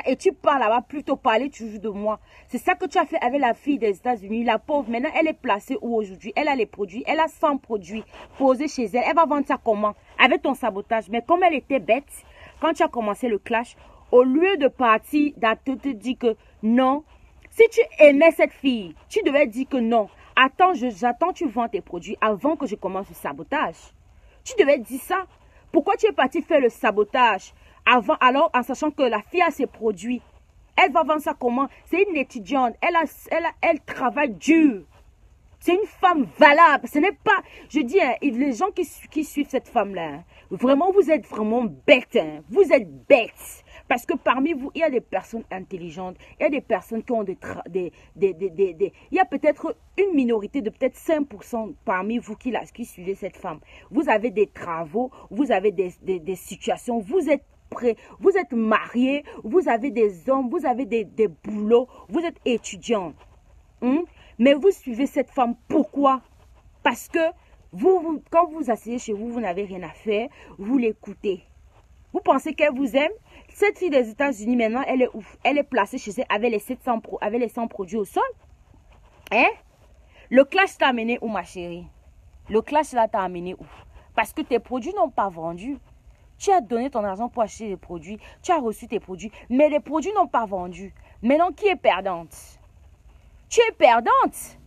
Et tu parles là-bas, plutôt parler toujours de moi. C'est ça que tu as fait avec la fille des États-Unis. La pauvre, maintenant, elle est placée où aujourd'hui? Elle a les produits. Elle a 100 produits posés chez elle. Elle va vendre ça comment? Avec ton sabotage. Mais comme elle était bête, quand tu as commencé le clash, au lieu de partir, te dire que non, si tu aimais cette fille, tu devais dire que non. Attends, j'attends, tu vends tes produits avant que je commence le sabotage. Tu devais dire ça. Pourquoi tu es parti faire le sabotage avant, alors en sachant que la fille a ses produits? Elle va vendre ça comment? C'est une étudiante. Elle travaille dur. C'est une femme valable. Ce n'est pas... Je dis, hein, les gens qui suivent cette femme-là, hein, vraiment, vous êtes vraiment bêtes. Hein. Vous êtes bêtes. Parce que parmi vous, il y a des personnes intelligentes. Il y a des personnes qui ont il y a peut-être une minorité de peut-être 5% parmi vous qui suivez cette femme. Vous avez des travaux, vous avez des situations, vous êtes prêts, vous êtes mariés, vous avez des hommes, vous avez des boulots, vous êtes étudiants. Mais vous suivez cette femme. Pourquoi? Parce que quand vous asseyez chez vous, vous n'avez rien à faire, vous l'écoutez. Vous pensez qu'elle vous aime? Cette fille des États-Unis, maintenant, elle est ouf. Elle est placée chez elle avec les 100 produits au sol. Hein? Le clash t'a amené où, ma chérie? Le clash là t'a amené où? Parce que tes produits n'ont pas vendu. Tu as donné ton argent pour acheter des produits. Tu as reçu tes produits. Mais les produits n'ont pas vendu. Maintenant, qui est perdante? Tu es perdante.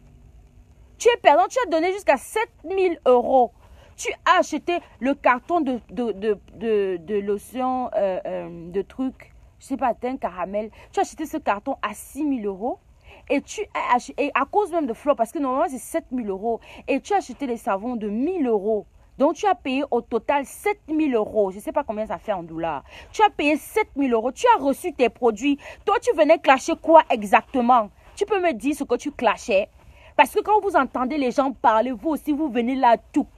Tu es perdante. Tu as donné jusqu'à 7000 €. Tu as acheté le carton de lotion, de trucs, je sais pas, un caramel. Tu as acheté ce carton à 6000 €. Et tu as acheté, et à cause même de Flo, parce que normalement c'est 7000 €. Et tu as acheté les savons de 1000 €. Donc tu as payé au total 7000 €. Je ne sais pas combien ça fait en dollars. Tu as payé 7000 €. Tu as reçu tes produits. Toi, tu venais clasher quoi exactement? Tu peux me dire ce que tu clashais? Parce que quand vous entendez les gens parler, vous aussi, vous venez là, tout,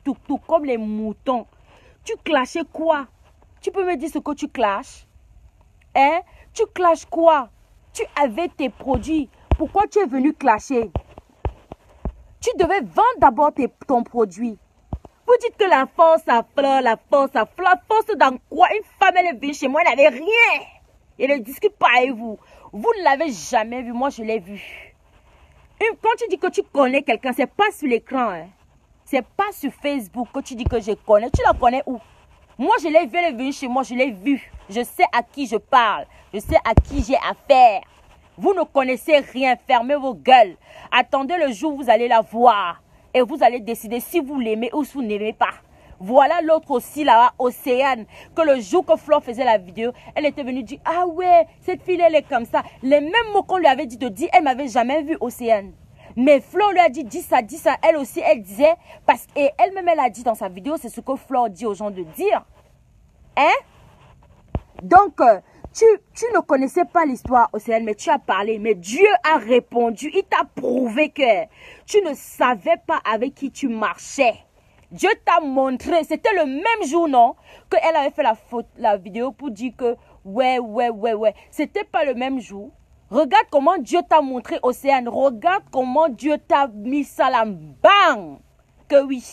comme les moutons. Tu clashais quoi? Tu peux me dire ce que tu clashes? Hein? Tu clashes quoi? Tu avais tes produits. Pourquoi tu es venu clasher? Tu devais vendre d'abord ton produit. Vous dites que la force à fleur, la force dans quoi? Une femme, elle est venue chez moi, elle n'avait rien. Elle ne discute pas avec vous. Vous ne l'avez jamais vu, moi je l'ai vu. Quand tu dis que tu connais quelqu'un, ce n'est pas sur l'écran. Hein. Ce n'est pas sur Facebook que tu dis que je connais. Tu la connais où? Moi, je l'ai vu, elle est venue chez moi, je l'ai vue. Je sais à qui je parle. Je sais à qui j'ai affaire. Vous ne connaissez rien. Fermez vos gueules. Attendez le jour où vous allez la voir. Et vous allez décider si vous l'aimez ou si vous n'aimez pas. Voilà l'autre aussi là-bas, Océane, que le jour que Flo faisait la vidéo, elle était venue dire, ah ouais, cette fille elle est comme ça. Les mêmes mots qu'on lui avait dit de dire, elle m'avait jamais vu, Océane. Mais Flo lui a dit ça, elle aussi, elle disait, et elle-même elle a dit dans sa vidéo, c'est ce que Flo dit aux gens de dire. Hein? Donc, tu ne connaissais pas l'histoire, Océane, mais tu as parlé, mais Dieu a répondu, il t'a prouvé que tu ne savais pas avec qui tu marchais. Dieu t'a montré, c'était le même jour, non, qu'elle avait fait la vidéo pour dire que, ouais. C'était pas le même jour. Regarde comment Dieu t'a montré, Océane. Regarde comment Dieu t'a mis ça là, bang, que oui.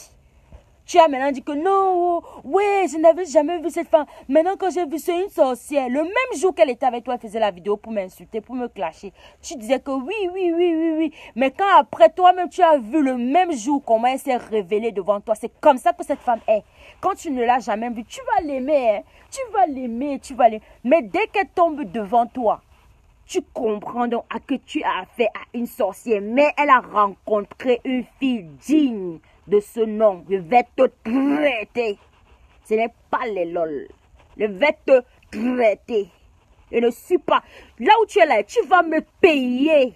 Tu as maintenant dit que non, ouais, je n'avais jamais vu cette femme. Maintenant que j'ai vu, c'est une sorcière. Le même jour qu'elle était avec toi, elle faisait la vidéo pour m'insulter, pour me clasher. Tu disais que oui. Mais quand après toi-même, tu as vu le même jour comment elle s'est révélée devant toi. C'est comme ça que cette femme est. Quand tu ne l'as jamais vue, tu vas l'aimer. Hein? Tu vas l'aimer. Mais dès qu'elle tombe devant toi, tu comprends donc à que tu as affaire à une sorcière. Mais elle a rencontré une fille digne de ce nom. Je vais te traiter. Ce n'est pas les lol. Je vais te traiter. Je ne suis pas... Là où tu es là, tu vas me payer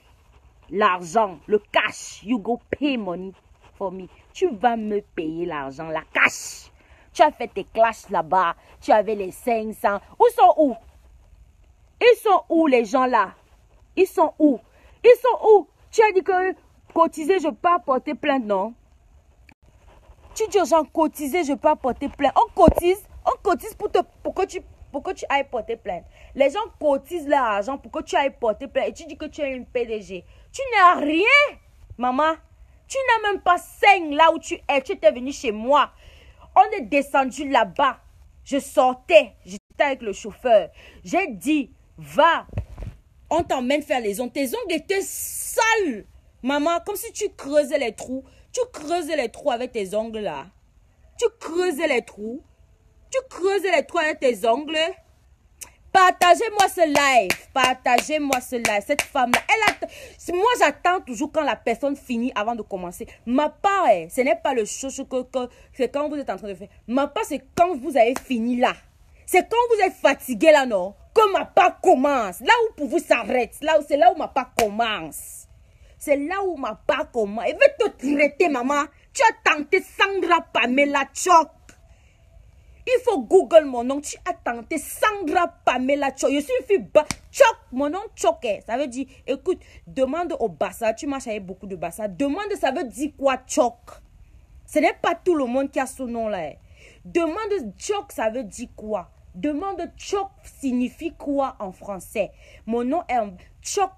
l'argent, le cash. You go pay money for me. Tu vas me payer l'argent, la cash. Tu as fait tes clashes là-bas. Tu avais les 500. Où sont où? Ils sont où les gens là? Ils sont où? Ils sont où? Tu as dit que cotiser, je peux apporter plainte, non? Tu dis aux gens cotiser, je peux apporter plainte. On cotise pour que tu ailles porter plainte. Les gens cotisent leur argent pour que tu ailles porter plainte. Et tu dis que tu es une PDG. Tu n'as rien, maman. Tu n'as même pas 5 là où tu es. Tu étais venu chez moi. On est descendu là-bas. Je sortais. J'étais avec le chauffeur. J'ai dit, va. On t'emmène faire les ongles. Tes ongles étaient sales. Maman, comme si tu creusais les trous. Tu creusais les trous avec tes ongles là. Tu creusais les trous. Tu creusais les trous avec tes ongles. Partagez-moi ce live. Partagez-moi ce live. Cette femme-là, moi j'attends toujours quand la personne finit avant de commencer. Ma part, ce n'est pas le chose que c'est quand vous êtes en train de faire. Ma part, c'est quand vous avez fini là. C'est quand vous êtes fatigué là, non? Que ma part commence. Là où pour vous s'arrête. C'est là où ma part commence. C'est là où ma part commence. Elle veut te traiter, maman. Tu as tenté Sandra Pamela Chok. Il faut Google mon nom. Tu as tenté Sandra Pamela Chok. Je suis une fille Chok. Mon nom Chok. Ça veut dire, écoute, demande au Bassa. Tu marches avec beaucoup de Bassa. Demande, ça veut dire quoi Chok? Ce n'est pas tout le monde qui a ce nom-là. Demande Chok, ça veut dire quoi? Demande Chok signifie quoi en français? Mon nom est Chok.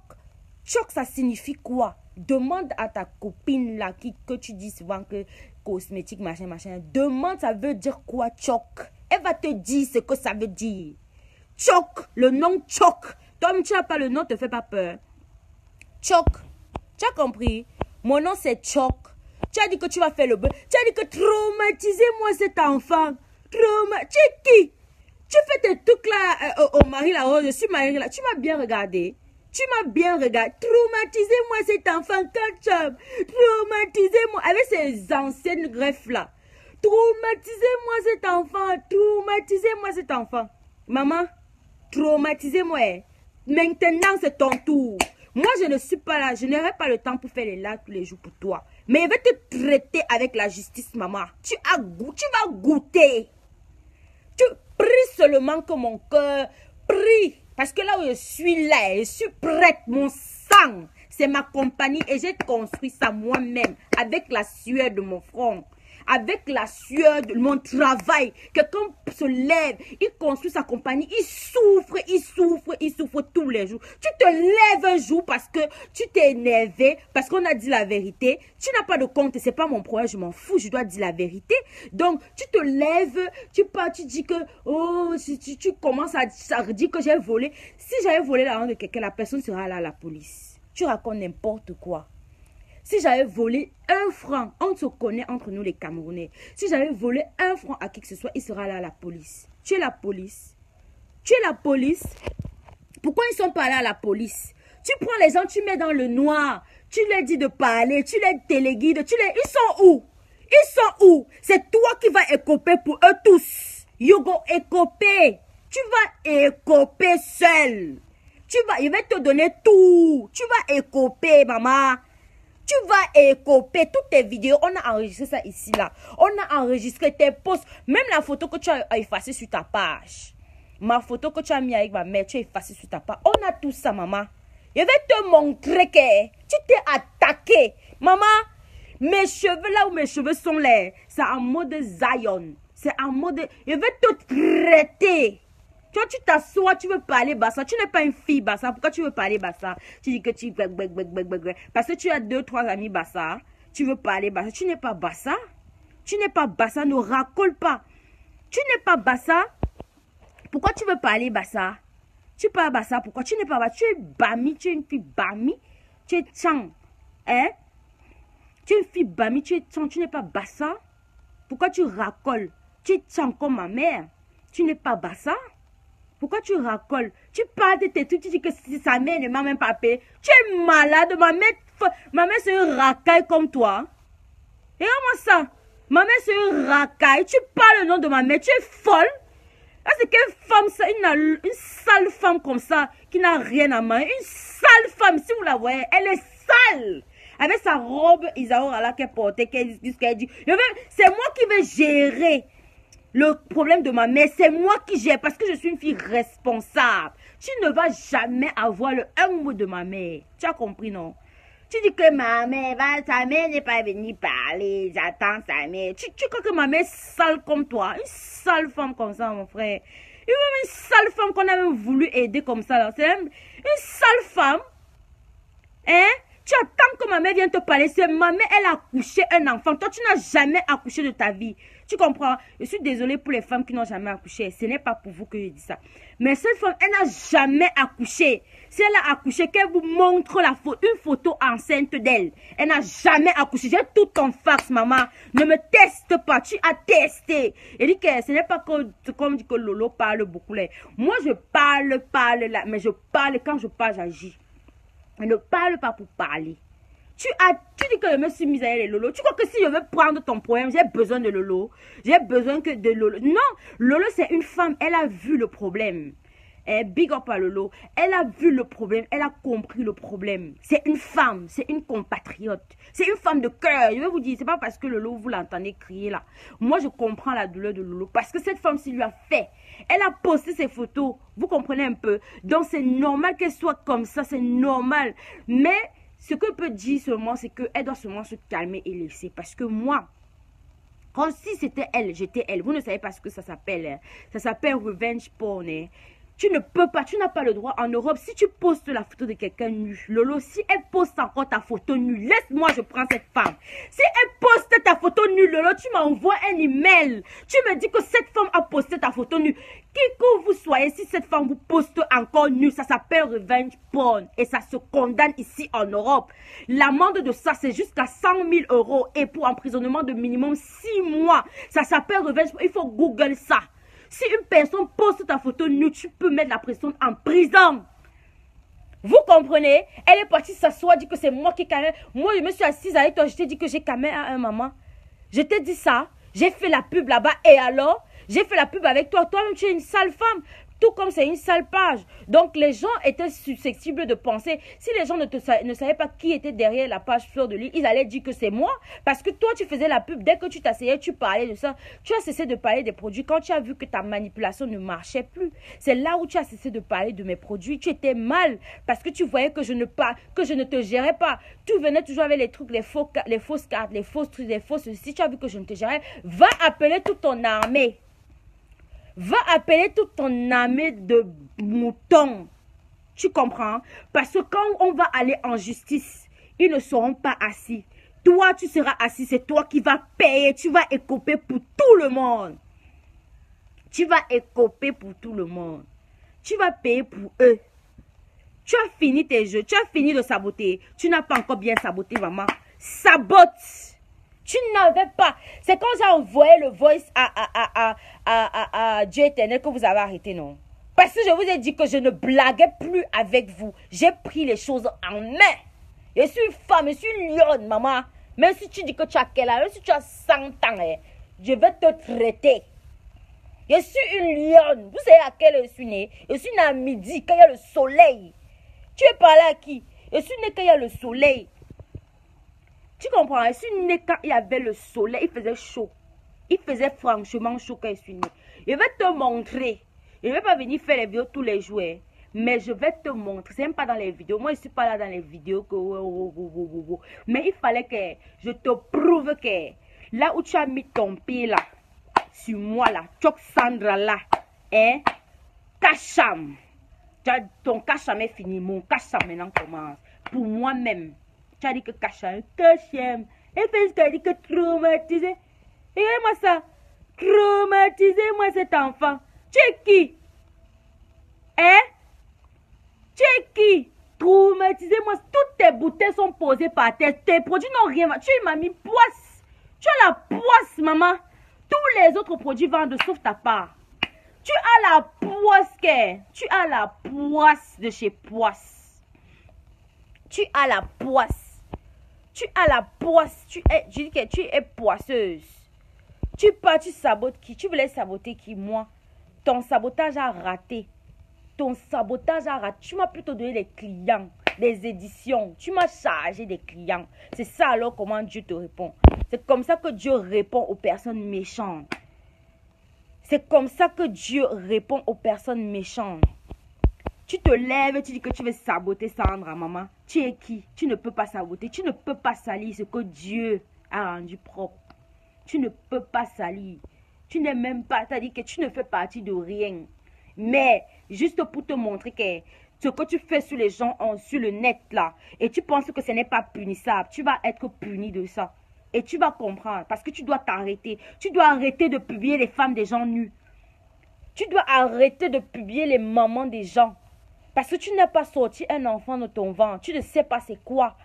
Chok, ça signifie quoi? Demande à ta copine là que tu dis souvent que cosmétique, machin. Demande, ça veut dire quoi, Chok? Elle va te dire ce que ça veut dire. Chok, le nom Chok. Toi, tu n'as pas le nom, te fais pas peur. Chok, tu as compris? Mon nom c'est Chok. Tu as dit que tu vas faire le beurre. Tu as dit que traumatisez-moi cet enfant. Tu es qui? Tu fais tes trucs là au mari là. Oh, je suis mariée là. Tu m'as bien regardé. Tu m'as bien regardé. Traumatisez-moi cet enfant, Ketchup. Traumatisez-moi. Avec ces anciennes greffes là. Traumatisez-moi cet enfant. Traumatisez-moi cet enfant. Maman, traumatisez-moi. Maintenant, c'est ton tour. Moi, je ne suis pas là. Je n'aurai pas le temps pour faire les lives tous les jours pour toi. Mais je vais te traiter avec la justice, maman. Tu vas goûter. Tu pries seulement que mon cœur prie. Parce que là où je suis là, je suis prête, mon sang, c'est ma compagnie et j'ai construit ça moi-même avec la sueur de mon front, avec la sueur de mon travail. Quelqu'un se lève, il construit sa compagnie, il souffre tous les jours. Tu te lèves un jour parce que tu t'es énervé, parce qu'on a dit la vérité. Tu n'as pas de compte, c'est pas mon problème, je m'en fous, je dois dire la vérité. Donc, tu te lèves, tu pars, tu dis que, oh, tu commences à dire que j'ai volé. Si j'avais volé l'argent de quelqu'un, la personne sera là à la police. Tu racontes n'importe quoi. Si j'avais volé 1 franc, on se connaît entre nous les Camerounais. Si j'avais volé 1 franc à qui que ce soit, il sera là à la police. Tu es la police. Tu es la police. Pourquoi ils ne sont pas là à la police? Tu prends les gens, tu mets dans le noir. Tu leur dis de parler, tu les téléguides. Ils sont où? Ils sont où? C'est toi qui vas écoper pour eux tous. You go écoper. Tu vas écoper seul. Je vais te donner tout. Tu vas écoper, maman. Tu vas écoper toutes tes vidéos. On a enregistré ça ici, là. On a enregistré tes posts. Même la photo que tu as effacée sur ta page. Ma photo que tu as mis avec ma mère, tu as effacée sur ta page. On a tout ça, maman. Je vais te montrer que tu t'es attaqué. Maman, mes cheveux, là où mes cheveux sont là, c'est en mode Zion. C'est en mode... Je vais te traiter. Toi, tu t'assois, tu veux parler Bassa. Tu n'es pas une fille Bassa. Pourquoi tu veux parler Bassa? Tu dis que tu... Parce que tu as 2-3 amis Bassa. Tu veux parler Bassa. Tu n'es pas Bassa. Tu n'es pas Bassa. Ne racole pas. Tu n'es pas Bassa. Pourquoi tu veux parler Bassa? Tu parles Bassa. Pourquoi tu n'es pas Bassa? Tu es Bami. Tu es une fille Bami. Tu es Tchang. Hein? Tu es une fille Bami. Tu es Tchang. Tu n'es pas Bassa. Pourquoi tu racoles? Tu es Tchang comme ma mère. Tu n'es pas Bassa. Pourquoi tu racoles? Tu parles de tes trucs, tu dis que si sa mère ne m'a même pas payé. Tu es malade, ma mère c'est un racaille comme toi. Et comment ça? Ma mère, c'est une racaille. Tu parles le nom de ma mère. Tu es folle. Ah, c'est quelle femme, ça? Une sale femme comme ça, qui n'a rien à manger. Une sale femme, si vous la voyez, elle est sale. Avec sa robe Isaora là qu'elle portait, qu'elle dit. C'est moi qui vais gérer le problème de ma mère. C'est moi qui gère parce que je suis une fille responsable. Tu ne vas jamais avoir le un mot de ma mère. Tu as compris, non? Tu dis que ma mère, ta mère n'est pas venue parler, j'attends sa mère. Tu crois que ma mère est sale comme toi? Une sale femme comme ça, mon frère. Une sale femme qu'on a même voulu aider comme ça. C'est une sale femme. Hein? Tu attends que ma mère vienne te parler. C'est ma mère, elle a accouché un enfant. Toi, tu n'as jamais accouché de ta vie. Tu comprends? Je suis désolée pour les femmes qui n'ont jamais accouché. Ce n'est pas pour vous que je dis ça. Mais cette femme, elle n'a jamais accouché. Si elle a accouché, qu'elle vous montre une photo enceinte d'elle. Elle n'a jamais accouché. J'ai tout en farce, maman. Ne me teste pas. Tu as testé. Et dit que ce n'est pas comme dit que Lolo parle beaucoup. Là. Moi, je parle là. Mais je parle. Quand je parle, j'agis. Je ne parle pas pour parler. Tu dis que je me suis mise à elle, Lolo. Tu crois que si je veux prendre ton problème, j'ai besoin de Lolo. J'ai besoin que de Lolo. Non, Lolo, c'est une femme. Elle a vu le problème. Big up à Lolo. Elle a vu le problème. Elle a compris le problème. C'est une femme. C'est une compatriote. C'est une femme de cœur. Je vais vous dire, c'est pas parce que Lolo, vous l'entendez crier là. Moi, je comprends la douleur de Lolo. Parce que cette femme, s'il lui a fait. Elle a posté ses photos. Vous comprenez un peu. Donc, c'est normal qu'elle soit comme ça. C'est normal. Mais ce que je peux dire seulement, c'est qu'elle doit seulement se calmer et laisser. Parce que moi, quand si c'était elle, j'étais elle. Vous ne savez pas ce que ça s'appelle. Ça s'appelle revenge porn. Tu ne peux pas, tu n'as pas le droit en Europe. Si tu postes la photo de quelqu'un nu, Lolo, si elle poste encore ta photo nue, laisse-moi, je prends cette femme. Si elle poste ta photo nue, Lolo, tu m'envoies un email. Tu me dis que cette femme a posté ta photo nue. Qui que vous soyez, si cette femme vous poste encore nue, ça s'appelle revenge porn. Et ça se condamne ici en Europe. L'amende de ça, c'est jusqu'à 100 000 € et pour emprisonnement de minimum 6 mois. Ça s'appelle revenge porn. Il faut Google ça. Si une personne poste ta photo nue, tu peux mettre la personne en prison. Vous comprenez? Elle est partie s'asseoir, dit que c'est moi qui camé. Moi, je me suis assise avec toi, je t'ai dit que j'ai camé à un maman. Je t'ai dit ça. J'ai fait la pub là-bas. Et alors? J'ai fait la pub avec toi. Toi-même, tu es une sale femme. Tout comme c'est une sale page. Donc, les gens étaient susceptibles de penser. Si les gens ne savaient pas qui était derrière la page Fleur de Lys, ils allaient dire que c'est moi. Parce que toi, tu faisais la pub. Dès que tu t'asseyais, tu parlais de ça. Tu as cessé de parler des produits. Quand tu as vu que ta manipulation ne marchait plus, c'est là où tu as cessé de parler de mes produits. Tu étais mal. Parce que tu voyais que je ne te gérais pas. Tu venais toujours avec les trucs, les fausses cartes, les fausses trucs, les fausses... Si tu as vu que je ne te gérais, va appeler toute ton armée. Va appeler toute ton armée de moutons. Tu comprends? Parce que quand on va aller en justice, ils ne seront pas assis. Toi, tu seras assis. C'est toi qui vas payer. Tu vas écoper pour tout le monde. Tu vas écoper pour tout le monde. Tu vas payer pour eux. Tu as fini tes jeux. Tu as fini de saboter. Tu n'as pas encore bien saboté, maman. Sabote. Tu n'avais pas. C'est quand j'ai envoyé le voice à Dieu éternel que vous avez arrêté, non? Parce que je vous ai dit que je ne blaguais plus avec vous. J'ai pris les choses en main. Je suis une femme, je suis une lionne, maman. Même si tu dis que tu as quel âge, même si tu as 100 ans, je vais te traiter. Je suis une lionne. Vous savez à quelle heure je suis née? Je suis née à midi, quand il y a le soleil. Tu es parlé à qui? Je suis née quand il y a le soleil. Tu comprends? Je suis née quand il y avait le soleil, il faisait chaud. Il faisait franchement chaud quand je suis née. Je vais te montrer. Je ne vais pas venir faire les vidéos tous les jours. Mais je vais te montrer. C'est même pas dans les vidéos. Moi, je ne suis pas là dans les vidéos. Mais il fallait que je te prouve que là où tu as mis ton pied là, sur moi là, Chok Sandra là, hein, Kacham. Ton Kacham est fini. Mon Kacham maintenant commence. Pour moi-même. Tu as dit que Kacham. Kacham. Et puis tu as dit que traumatisé. Et moi ça. Traumatisé moi cet enfant. Tu es qui? Hein? Tu es qui? Traumatisé moi. Toutes tes bouteilles sont posées par terre. Tes produits n'ont rien. Tu es mamie poisse. Tu as la poisse, maman. Tous les autres produits vendent sauf ta part. Tu as la poisse, tu as la poisse de chez Poisse. Tu as la poisse. Tu as la poisse. Je dis que tu es poisseuse. Tu pars, tu sabotes qui? Tu voulais saboter qui? Moi. Ton sabotage a raté. Ton sabotage a raté. Tu m'as plutôt donné des clients, des éditions. Tu m'as chargé des clients. C'est ça alors comment Dieu te répond. C'est comme ça que Dieu répond aux personnes méchantes. C'est comme ça que Dieu répond aux personnes méchantes. Tu te lèves, tu dis que tu veux saboter Sandra, maman. Tu es qui? Tu ne peux pas saboter. Tu ne peux pas salir ce que Dieu a rendu propre. Tu ne peux pas salir. Tu n'es même pas, c'est-à-dire que tu ne fais partie de rien. Mais, juste pour te montrer que ce que tu fais sur les gens, sur le net là, et tu penses que ce n'est pas punissable, tu vas être puni de ça. Et tu vas comprendre, parce que tu dois t'arrêter. Tu dois arrêter de publier les femmes des gens nus. Tu dois arrêter de publier les mamans des gens. Parce que tu n'as pas sorti un enfant de ton ventre. Tu ne sais pas c'est quoi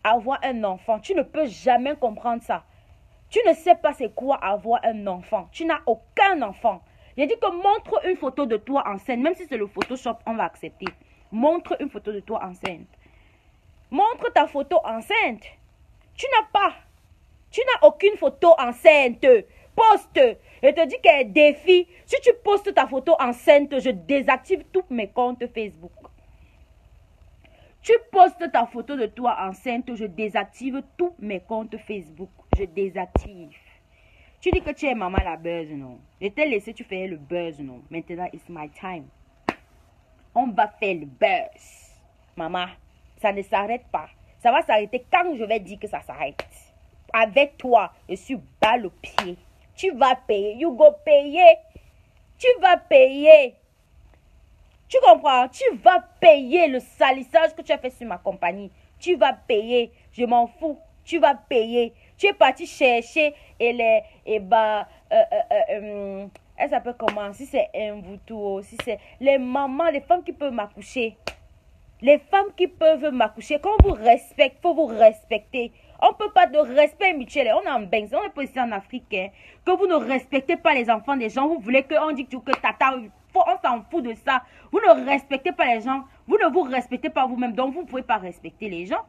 avoir un enfant. Tu ne peux jamais comprendre ça. Tu ne sais pas c'est quoi avoir un enfant. Tu n'as aucun enfant. J'ai dit que montre une photo de toi enceinte. Même si c'est le Photoshop, on va accepter. Montre une photo de toi enceinte. Montre ta photo enceinte. Tu n'as pas. Tu n'as aucune photo enceinte. Poste. Je te dis qu'il y a un défi. Si tu postes ta photo enceinte, je désactive tous mes comptes Facebook. Tu postes ta photo de toi enceinte, je désactive tous mes comptes Facebook. Je désactive. Tu dis que tu es maman la buzz, non? Je t'ai laissé, tu fais le buzz, non? Maintenant, it's my time. On va faire le buzz. Maman, ça ne s'arrête pas. Ça va s'arrêter quand je vais dire que ça s'arrête. Avec toi, je suis balle au pied. Tu vas payer. You go payer. Tu vas payer. Tu comprends? Tu vas payer le salissage que tu as fait sur ma compagnie. Tu vas payer. Je m'en fous. Tu vas payer. Tu es parti chercher elle s'appelle comment? Si c'est un voutour, si c'est les mamans, les femmes qui peuvent m'accoucher. Les femmes qui peuvent m'accoucher, quand on vous respecte, il faut vous respecter. On ne peut pas de respect mutuel. On est en Banks, on est pas ici en Afrique. Hein. Que vous ne respectez pas les enfants des gens. Vous voulez qu'on dise que tata, on s'en fout de ça. Vous ne respectez pas les gens. Vous ne vous respectez pas vous-même. Donc, vous ne pouvez pas respecter les gens.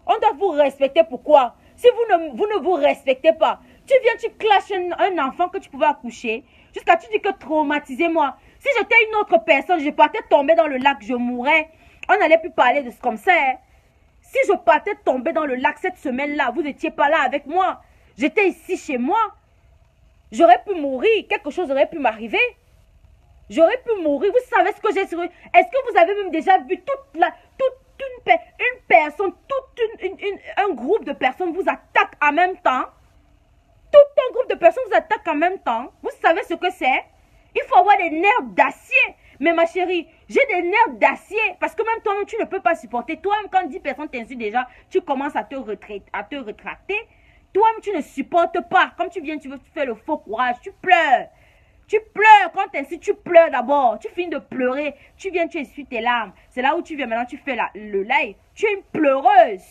On doit vous respecter. Pourquoi? Si vous ne vous respectez pas, tu viens, tu clashes un enfant que tu pouvais accoucher. Jusqu'à tu dis que traumatisez-moi. Si j'étais une autre personne, je partais tomber dans le lac, je mourrais. On n'allait plus parler de ce comme ça. Hein. Si je partais tomber dans le lac cette semaine-là, vous n'étiez pas là avec moi. J'étais ici chez moi. J'aurais pu mourir. Quelque chose aurait pu m'arriver. J'aurais pu mourir. Vous savez ce que j'ai sur... Est-ce que vous avez même déjà vu une personne, un groupe de personnes vous attaque en même temps? Tout un groupe de personnes vous attaque en même temps. Vous savez ce que c'est? Il faut avoir des nerfs d'acier. Mais ma chérie, j'ai des nerfs d'acier. Parce que même toi-même, tu ne peux pas supporter. Toi-même, quand 10 personnes t'insultent déjà, tu commences à te rétracter. Toi-même, tu ne supportes pas. Comme tu viens, tu veux faire le faux courage. Tu pleures. Tu pleures. Quand t'insultes, tu pleures d'abord. Tu finis de pleurer. Tu viens, tu essuies tes larmes. C'est là où tu viens. Maintenant, tu fais le live. Tu es une pleureuse.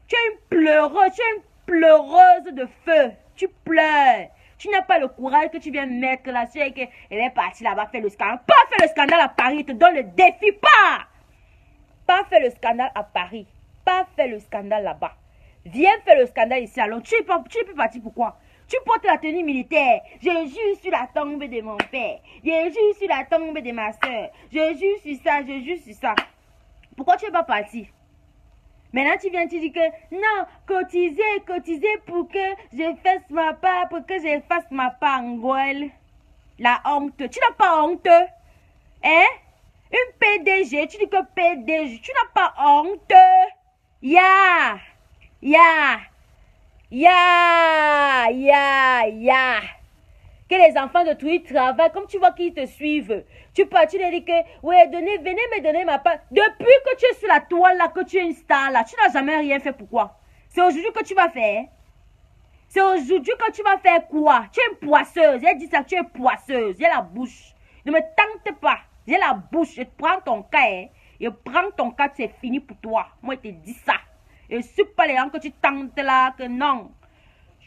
Tu es une pleureuse. Tu es une pleureuse de feu. Tu pleures. Tu n'as pas le courage que tu viens mettre là. Tu sais qu'elle est partie là-bas faire le scandale. Pas faire le scandale à Paris. Il te donne le défi. Pas faire le scandale à Paris. Pas faire le scandale là-bas. Viens faire le scandale ici. Alors, tu n'es plus parti. Pourquoi? Tu portes la tenue militaire. Je jure sur la tombe de mon père. Je jure sur la tombe de ma soeur. Je jure sur ça. Je jure sur ça. Pourquoi tu n'es pas parti? Maintenant, tu viens, tu dis que non, cotiser pour que je fasse ma part, en gueule. La honte. Tu n'as pas honte? Hein? Une PDG, tu dis que PDG, tu n'as pas honte? Ya. Que les enfants de Twitter travaillent, comme tu vois qu'ils te suivent. Tu leur dis que, ouais, venez me donner ma part. Depuis que tu es sur la toile là, que tu es une star là, tu n'as jamais rien fait. Pourquoi? C'est aujourd'hui que tu vas faire. C'est aujourd'hui que tu vas faire quoi? Tu es une poisseuse. Elle dit ça, tu es poisseuse. J'ai la bouche. Ne me tente pas. J'ai la bouche. Je prends ton cas. Hein. Je prends ton cas, c'est fini pour toi. Moi, je te dis ça. Et je ne suis pas les gens que tu tentes là, que non.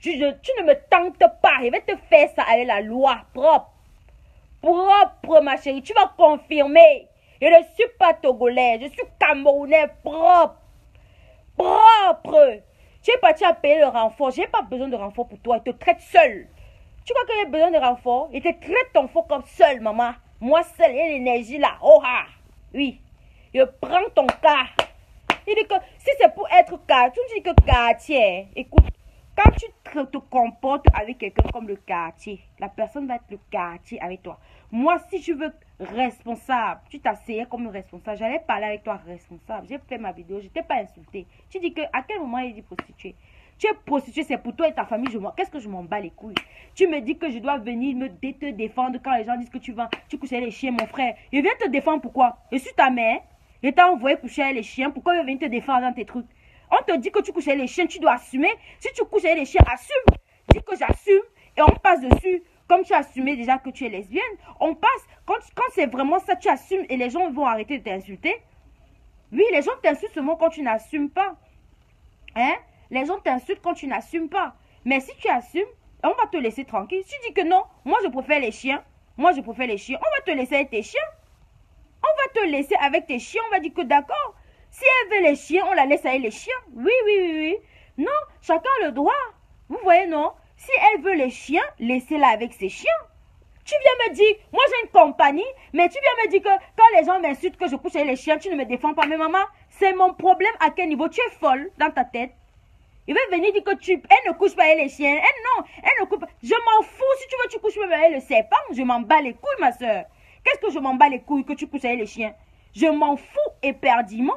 Tu ne me tentes pas. Je vais te faire ça avec la loi propre. Propre, ma chérie. Tu vas confirmer. Je ne suis pas togolais. Je suis camerounais propre. Propre. Tu es parti à payer le renfort. Je n'ai pas besoin de renfort pour toi. Je te traite seul. Tu crois qu'il y a besoin de renfort? Il te traite ton faux comme seul, maman. Moi seul, il y a l'énergie là. Oh ah! Oui. Je prends ton cas. Il dit que si c'est pour être quartier, tu dis que quartier. Écoute, quand tu te comportes avec quelqu'un comme le quartier, la personne va être le quartier avec toi. Moi, si je veux responsable, tu t'asseyais comme responsable, j'allais parler avec toi responsable. J'ai fait ma vidéo, je t'ai pas insulté. Tu dis que à quel moment il dit prostituée? Tu es prostituée, c'est pour toi et ta famille. Qu'est-ce que je m'en bats les couilles? Tu me dis que je dois venir te défendre quand les gens disent que tu couches avec les chiens, mon frère. Je viens te défendre pourquoi? Je suis ta mère. Je t'ai envoyé coucher avec les chiens. Pourquoi je viens te défendre dans tes trucs? On te dit que tu couches avec les chiens, tu dois assumer. Si tu couches avec les chiens, assume. Dis que j'assume et on passe dessus. Comme tu as assumé déjà que tu es lesbienne, on passe. Quand c'est vraiment ça, tu assumes et les gens vont arrêter de t'insulter. Oui, les gens t'insultent seulement quand tu n'assumes pas. Hein? Les gens t'insultent quand tu n'assumes pas. Mais si tu assumes, on va te laisser tranquille. Si tu dis que non, moi je préfère les chiens. Moi je préfère les chiens. On va te laisser avec tes chiens. On va te laisser avec tes chiens. On va dire que d'accord. Si elle veut les chiens, on la laisse avec les chiens. Oui, oui, oui, oui. Non, chacun a le droit. Vous voyez, non? Si elle veut les chiens, laissez-la avec ses chiens. Tu viens me dire, moi j'ai une compagnie, mais tu viens me dire que quand les gens m'insultent que je couche avec les chiens, tu ne me défends pas. Mais maman, c'est mon problème à quel niveau? Tu es folle dans ta tête. Il va venir dire que elle ne couche pas avec les chiens. Elle ne couche pas. Je m'en fous. Si tu veux, tu couches même avec le serpent. Je m'en bats les couilles, ma soeur. Qu'est-ce que je m'en bats les couilles que tu couches avec les chiens? Je m'en fous éperdument.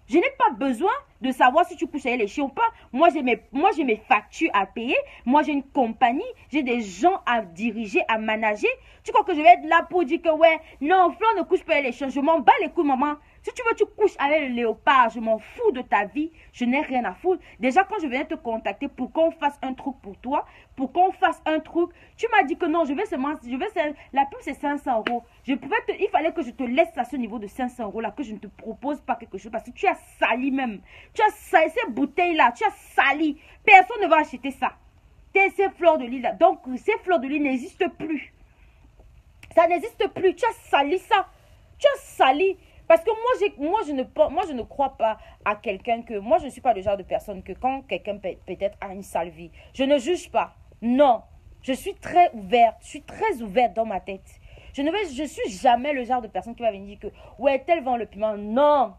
Je n'ai pas besoin de savoir si tu couches avec les chiens ou pas. Moi, j'ai mes factures à payer. Moi, j'ai une compagnie. J'ai des gens à diriger, à manager. Tu crois que je vais être là pour dire que ouais, non, Flo ne couche pas avec les chiens. Je m'en bats les couilles, maman. Si tu veux, tu couches avec le léopard. Je m'en fous de ta vie. Je n'ai rien à foutre. Déjà, quand je venais te contacter pour qu'on fasse un truc pour toi, tu m'as dit que non, la pub c'est 500 €. Il fallait que je te laisse à ce niveau de 500 € là, que je ne te propose pas quelque chose parce que tu as sali même. Tu as sali ces bouteilles là, tu as sali. Personne ne va acheter ça. Ces fleurs de lis là. Donc, ces fleurs de lis n'existent plus. Ça n'existe plus. Tu as sali ça. Tu as sali. Parce que moi, je ne crois pas à quelqu'un que... Moi, je ne suis pas le genre de personne que quand quelqu'un peut-être a une sale vie, je ne juge pas. Non. Je suis très ouverte. Je suis très ouverte dans ma tête. Je suis jamais le genre de personne qui va venir dire que... Ouais, tel vend le piment. Non.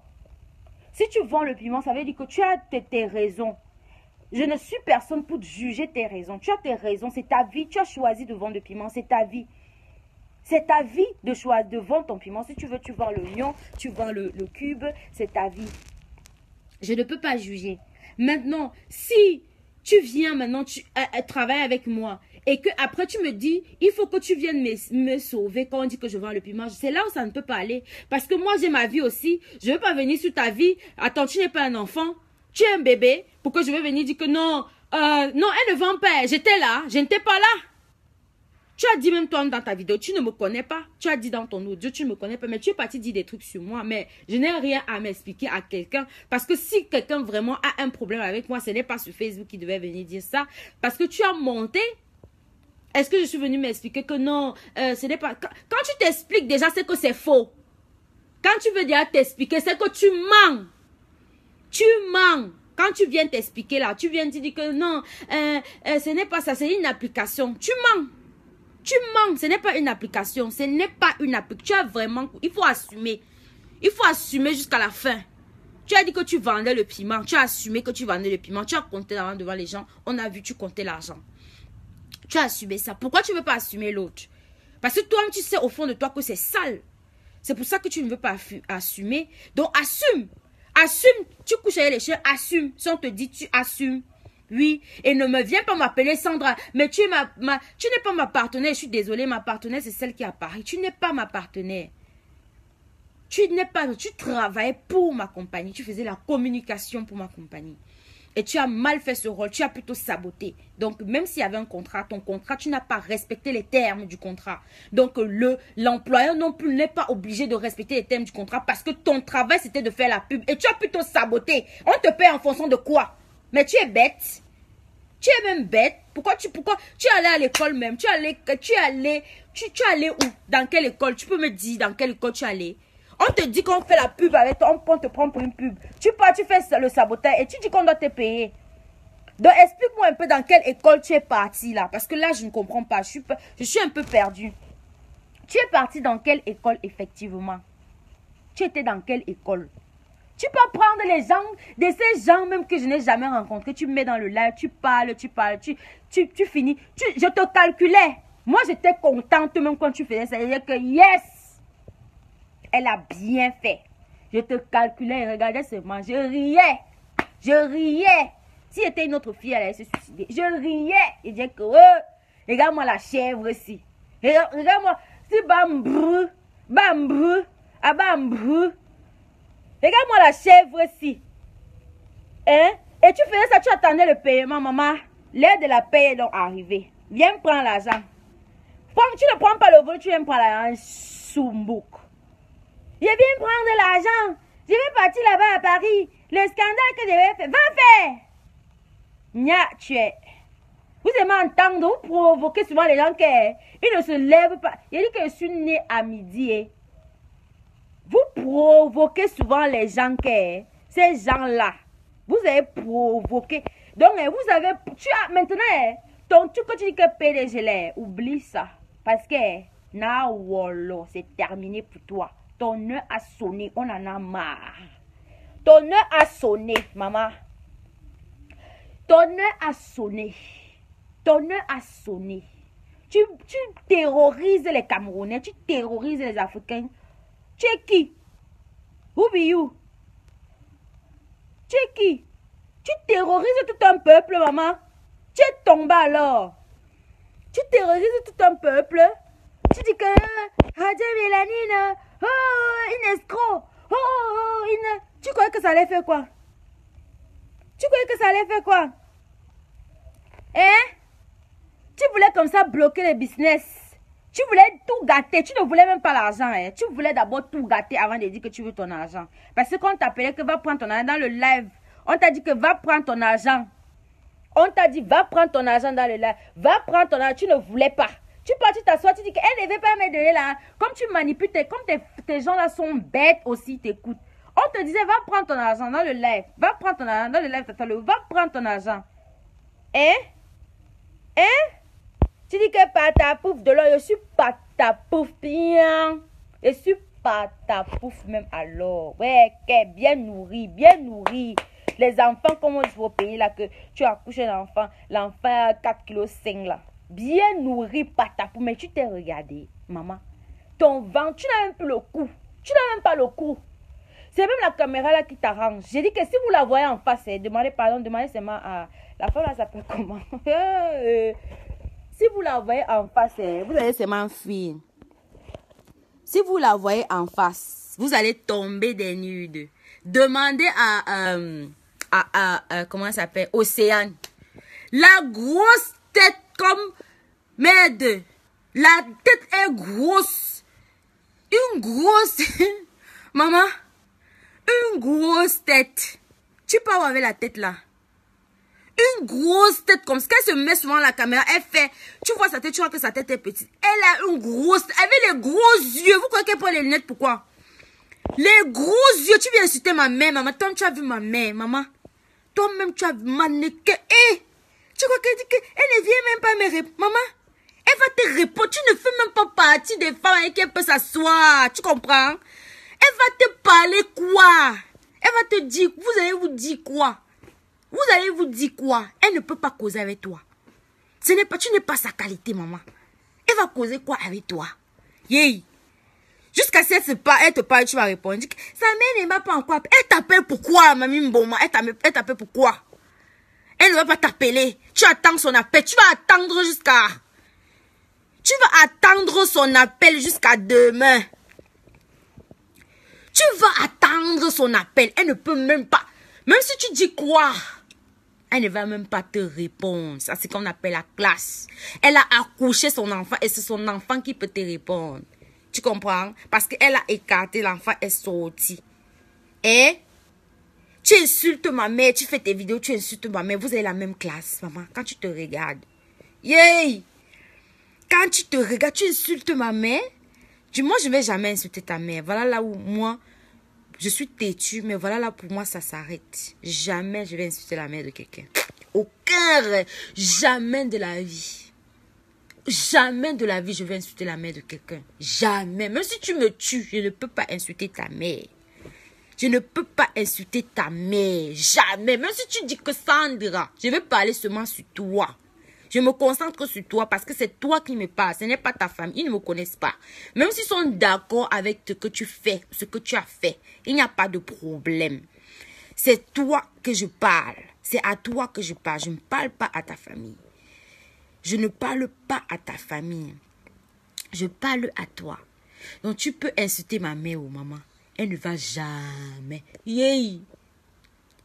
Si tu vends le piment, ça veut dire que tu as tes raisons. Je ne suis personne pour juger tes raisons. Tu as tes raisons. C'est ta vie. Tu as choisi de vendre le piment. C'est ta vie. C'est ta vie de choisir de vendre ton piment. Si tu veux, tu vends l'oignon, tu vends le cube. C'est ta vie. Je ne peux pas juger. Maintenant, si tu viens maintenant travailler avec moi et que après tu me dis, il faut que tu viennes me sauver quand on dit que je vends le piment, c'est là où ça ne peut pas aller. Parce que moi, j'ai ma vie aussi. Je ne veux pas venir sur ta vie. Attends, tu n'es pas un enfant. Tu es un bébé. Pourquoi je vais venir dire que non, non, elle ne vend pas. J'étais là. Je n'étais pas là. Tu as dit même toi dans ta vidéo, tu ne me connais pas. Tu as dit dans ton audio, tu ne me connais pas. Mais tu es parti dire des trucs sur moi. Mais je n'ai rien à m'expliquer à quelqu'un. Parce que si quelqu'un vraiment a un problème avec moi, ce n'est pas sur Facebook qui devait venir dire ça. Parce que tu as monté. Est-ce que je suis venue m'expliquer que non, ce n'est pas... Quand tu t'expliques déjà, c'est que c'est faux. Quand tu veux déjà t'expliquer, c'est que tu mens. Tu mens. Quand tu viens t'expliquer là, tu viens te dire que non, ce n'est pas ça, c'est une application. Tu mens. Tu mens, ce n'est pas une application. Ce n'est pas une application. Tu as vraiment... Il faut assumer. Il faut assumer jusqu'à la fin. Tu as dit que tu vendais le piment. Tu as assumé que tu vendais le piment. Tu as compté devant les gens. On a vu, tu comptais l'argent. Tu as assumé ça. Pourquoi tu ne veux pas assumer l'autre? Parce que toi, tu sais au fond de toi que c'est sale. C'est pour ça que tu ne veux pas assumer. Donc, assume. Assume. Tu couches avec les chiens. Assume. Si on te dit, tu assumes. Oui, et ne me viens pas m'appeler Sandra. Mais tu n'es pas ma partenaire. Je suis désolée, ma partenaire, c'est celle qui est à Paris. Tu n'es pas ma partenaire. Tu travaillais pour ma compagnie. Tu faisais la communication pour ma compagnie. Et tu as mal fait ce rôle. Tu as plutôt saboté. Donc, même s'il y avait un contrat, ton contrat, tu n'as pas respecté les termes du contrat. Donc, l'employeur non plus n'est pas obligé de respecter les termes du contrat parce que ton travail, c'était de faire la pub. Et tu as plutôt saboté. On te paie en fonction de quoi? Mais tu es bête. Tu es même bête. Pourquoi tu es allé à l'école même? Tu es allé où? Dans quelle école? Tu peux me dire dans quelle école tu es allé? On te dit qu'on fait la pub avec toi. On te prend pour une pub. Tu fais le sabotage et tu dis qu'on doit te payer. Donc, explique-moi un peu dans quelle école tu es parti là. Parce que là, je ne comprends pas. Je suis un peu perdue. Tu es parti dans quelle école, effectivement? Tu étais dans quelle école? Tu peux prendre les gens, de ces gens même que je n'ai jamais rencontrés. Tu me mets dans le live, tu parles, tu finis. Je te calculais. Moi, j'étais contente même quand tu faisais ça. C'est-à-dire que, yes, elle a bien fait. Je te calculais et regardais seulement. Je riais. Je riais. Si c'était une autre fille, elle allait se suicider. Je riais. Et disais que, regarde-moi la chèvre ici. Regarde-moi. Si bambou, bambou, ah bambou. Regarde-moi la chèvre ici. Hein? Et tu faisais ça, tu attendais le paiement, maman. L'heure de la paie est donc arrivée. Viens prendre l'argent. Tu ne prends pas le vol, tu viens prendre l'argent. Soumbouk. Je viens prendre l'argent. Je vais partir là-bas à Paris. Le scandale que je vais faire. Va faire. Nya, tu es. Vous aimez entendre, vous provoquez souvent les gens qui ils ne se lèvent pas. Il dit que je suis née à midi. Eh. Vous provoquez souvent les gens qui, ces gens-là. Vous avez provoqué. Donc, vous avez, tu as maintenant, ton truc que tu dis que PDG là, oublie ça. Parce que, na wolo, c'est terminé pour toi. Ton heure a sonné, on en a marre. Ton heure a sonné, maman. Ton heure a sonné. Ton heure a sonné. Tu terrorises les Camerounais, tu terrorises les Africains. Tu es qui? Who be you? Tu es qui? Tu terrorises tout un peuple, maman. Tu es tombé alors. Tu terrorises tout un peuple. Tu dis que Radja Mélanine, oh, une escroc. Oh, une... Tu croyais que ça allait faire quoi? Tu croyais que ça allait faire quoi? Hein? Tu voulais comme ça bloquer le business. Tu voulais tout gâter. Tu ne voulais même pas l'argent. Hein. Tu voulais d'abord tout gâter avant de dire que tu veux ton argent. Parce que quand on t'appelait que va prendre ton argent dans le live, on t'a dit que va prendre ton argent. On t'a dit va prendre ton argent dans le live. Va prendre ton argent. Tu ne voulais pas. Tu pars, tu t'assois, tu dis qu'elle ne veut pas me donner là. Comme tu manipules, comme tes gens là sont bêtes aussi, t'écoutent. On te disait va prendre ton argent dans le live. Va prendre ton argent dans le live. Va prendre ton argent. Hein? Hein? Tu dis que patapouf de l'or, je suis patapouf bien. Je suis patapouf même alors. Ouais, bien nourri, bien nourri. Les enfants, comment il faut payer là que tu accouches un enfant, l'enfant a 4,5 kg là. Bien nourri, patapouf. Mais tu t'es regardé, maman. Ton ventre, tu n'as même plus le cou. Tu n'as même pas le cou. C'est même la caméra là qui t'arrange. J'ai dit que si vous la voyez en face, demandez pardon, demandez seulement à... La femme là s'appelle comment? Si vous la voyez en face, vous allez seulement fuir. Si vous la voyez en face, vous allez tomber des nudes. Demandez à comment ça s'appelle? Océane. La grosse tête comme... Merde. La tête est grosse. Une grosse... Maman. Une grosse tête. Tu peux avoir avec la tête là. Une grosse tête comme ça. Qu'elle se met souvent à la caméra, elle fait... Tu vois sa tête, tu vois que sa tête est petite. Elle a une grosse... Avec les gros yeux. Vous croyez qu'elle prend les lunettes, pourquoi? Les gros yeux. Tu viens insulter ma mère, maman. Toi, tu as vu ma mère, maman. Toi-même, tu as vu ma mannequin. Tu crois qu'elle dit qu'elle ne vient même pas me répondre. Maman, elle va te répondre. Tu ne fais même pas partie des femmes avec qui elle peut s'asseoir. Tu comprends? Elle va te parler quoi? Elle va te dire... Vous allez vous dire quoi? Vous allez vous dire quoi? Elle ne peut pas causer avec toi. Tu n'es pas sa qualité, maman. Elle va causer quoi avec toi? Yeah. Jusqu'à ce qu'elle te parle, tu vas répondre. Sa mère ne m'a pas encore appelé. Elle t'appelle pourquoi, mamie Mboma? Elle t'appelle pourquoi? Elle ne va pas t'appeler. Tu attends son appel. Tu vas attendre jusqu'à... Tu vas attendre son appel jusqu'à demain. Tu vas attendre son appel. Elle ne peut même pas... Même si tu dis quoi, elle ne va même pas te répondre. Ça, c'est ce qu'on appelle la classe. Elle a accouché son enfant et c'est son enfant qui peut te répondre. Tu comprends? Parce qu'elle a écarté, l'enfant est sorti. Et tu insultes ma mère, tu fais tes vidéos, tu insultes ma mère. Vous avez la même classe, maman, quand tu te regardes. Yeah! Quand tu te regardes, tu insultes ma mère. Moi, je ne vais jamais insulter ta mère. Voilà là où moi... Je suis têtue, mais voilà là pour moi ça s'arrête. Jamais je vais insulter la mère de quelqu'un. au cœur. Jamais de la vie. Jamais de la vie, je vais insulter la mère de quelqu'un. Jamais. Même si tu me tues, je ne peux pas insulter ta mère. Je ne peux pas insulter ta mère. Jamais. Même si tu dis que Sandra, je vais parler seulement sur toi. Je me concentre sur toi parce que c'est toi qui me parles. Ce n'est pas ta famille. Ils ne me connaissent pas. Même s'ils sont d'accord avec ce que tu fais, ce que tu as fait, il n'y a pas de problème. C'est toi que je parle. C'est à toi que je parle. Je ne parle pas à ta famille. Je ne parle pas à ta famille. Je parle à toi. Donc tu peux insulter ma mère ou maman. Elle ne va jamais. Yeah.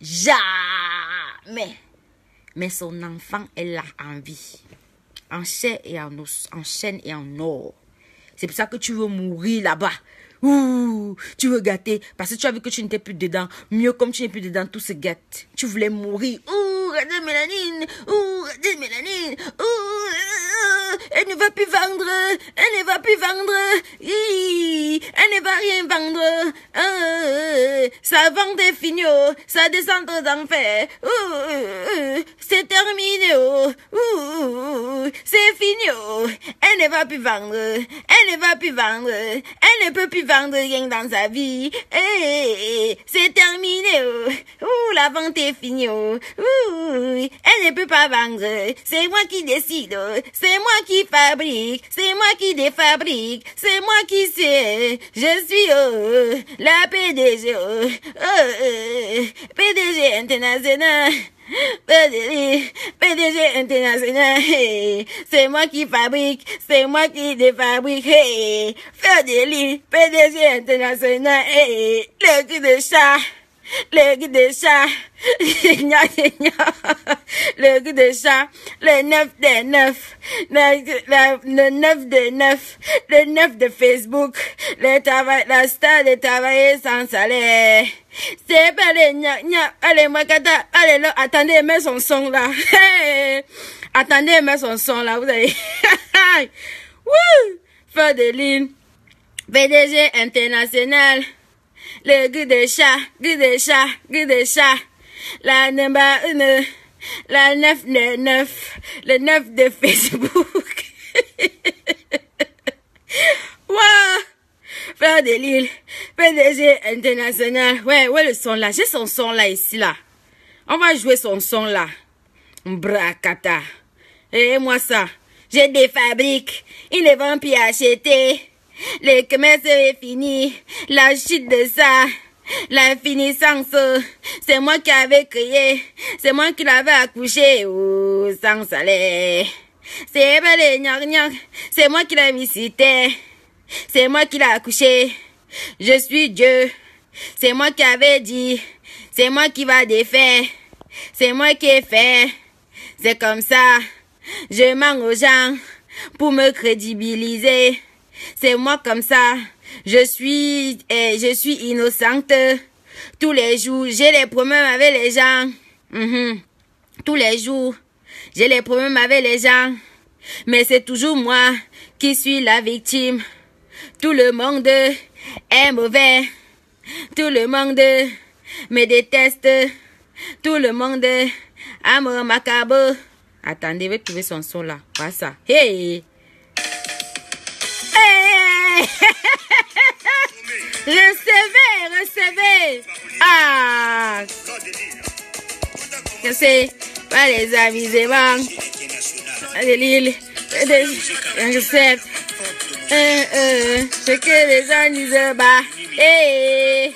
Jamais. Mais son enfant, elle l'a en vie. En chair et en os. En chaîne et en or. C'est pour ça que tu veux mourir là-bas. Ouh, tu veux gâter. Parce que tu as vu que tu n'étais plus dedans. Mieux comme tu n'es plus dedans, tout se gâte. Tu voulais mourir. Ouh, regardez Mélanine. Ouh, regardez Mélanine. Ouh, elle ne va plus vendre. Elle ne va plus vendre. Elle ne va rien vendre. Ça vend des fini. Ça descend d'enfer. C'est terminé. C'est fini. Elle ne va plus vendre. Elle ne va plus vendre. Elle ne peut plus vendre rien dans sa vie. C'est terminé. La vente est finie. Elle ne peut pas vendre. C'est moi qui décide. C'est moi qui fabrique. C'est moi qui défabrique. C'est moi qui sais. Je suis la PDG. PDG international. PDG international, c'est moi qui fabrique, c'est moi qui défabrique, PDG international, le cul de chat, le cul de chat, le cul de chat, le 9 des 9, le 9 des 9, le 9 de Facebook, la star de travailler sans salaire. C'est pas les allez, Makata, allez là, attendez, mets son son là. Attendez, mets son son là, vous allez. Wouh! Feu de ligne. PDG international. Le guide de chat, guide de chat, guide de chat. La number 1, la 9 de 9, le 9 de Facebook. Wow! Frère de Lille, PDG international. Ouais, le son là. J'ai son son là, ici, là. On va jouer son son là. Bracata. Et moi ça. J'ai des fabriques. Ils ne vont plus acheter. Le commerce est fini. La chute de ça. La finissance. C'est moi qui avais créé. C'est moi qui l'avais accouché. Sans salaire. C'est pas les gnac. C'est moi qui l'ai visité. C'est moi qui l'ai accouché. Je suis Dieu. C'est moi qui avais dit. C'est moi qui va défaire. C'est moi qui ai fait. C'est comme ça. Je mens aux gens pour me crédibiliser. C'est moi comme ça. Je suis innocente. Tous les jours, j'ai des problèmes avec les gens. Tous les jours, j'ai des problèmes avec les gens. Mais c'est toujours moi qui suis la victime. Tout le monde est mauvais. Tout le monde me déteste. Tout le monde a mon macabre. Attendez, je vais trouver son son là. Pas ça. Hey! Hey! Recevez! Ah! Je sais pas les avisements. De l'île. Recette. C'est que les gens disent bah. Hey!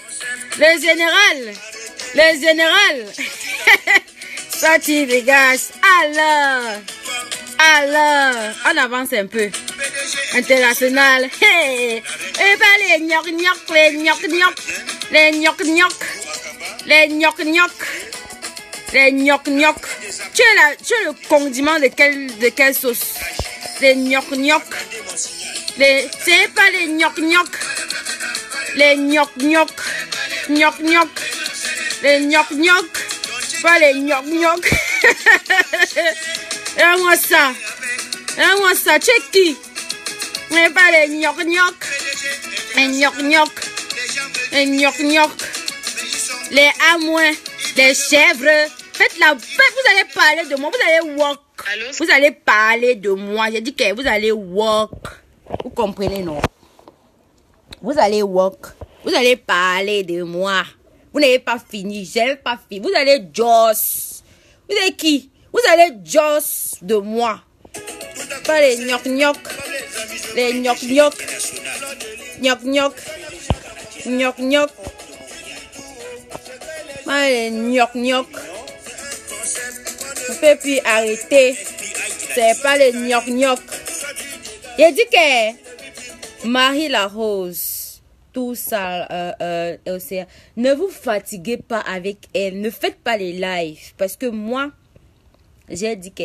Le général. Ça tu dégages. Alors, on avance un peu. International. Hey! Et pas les gnoc. Tu es le condiment de quelle sauce? Les gnoc. C'est pas les gnoc. Les gnoc. Les gnoc. Pas les gnoc. Regarde-moi ça. Tu es qui? Mais pas les gnoc. Les gnoc. Les amoins. Les chèvres. Vous allez parler de moi. Vous allez walk. Allô? Vous allez parler de moi. J'ai dit que vous allez walk. Vous comprenez, non? Vous allez walk. Vous allez parler de moi. Vous n'avez pas fini. J'ai pas fini. Vous allez joss. Vous êtes qui? Vous allez joss de moi. Pas les gnoc-gnoc. Les gnoc-gnoc. Gnoc-gnoc. Gnoc-gnoc. Pas les gnoc-gnoc. On ne peut plus arrêter. C'est pas les gnoc-gnoc. J'ai dit que Marie la Rose, tout ça, ne vous fatiguez pas avec elle. Ne faites pas les lives. Parce que moi, j'ai dit que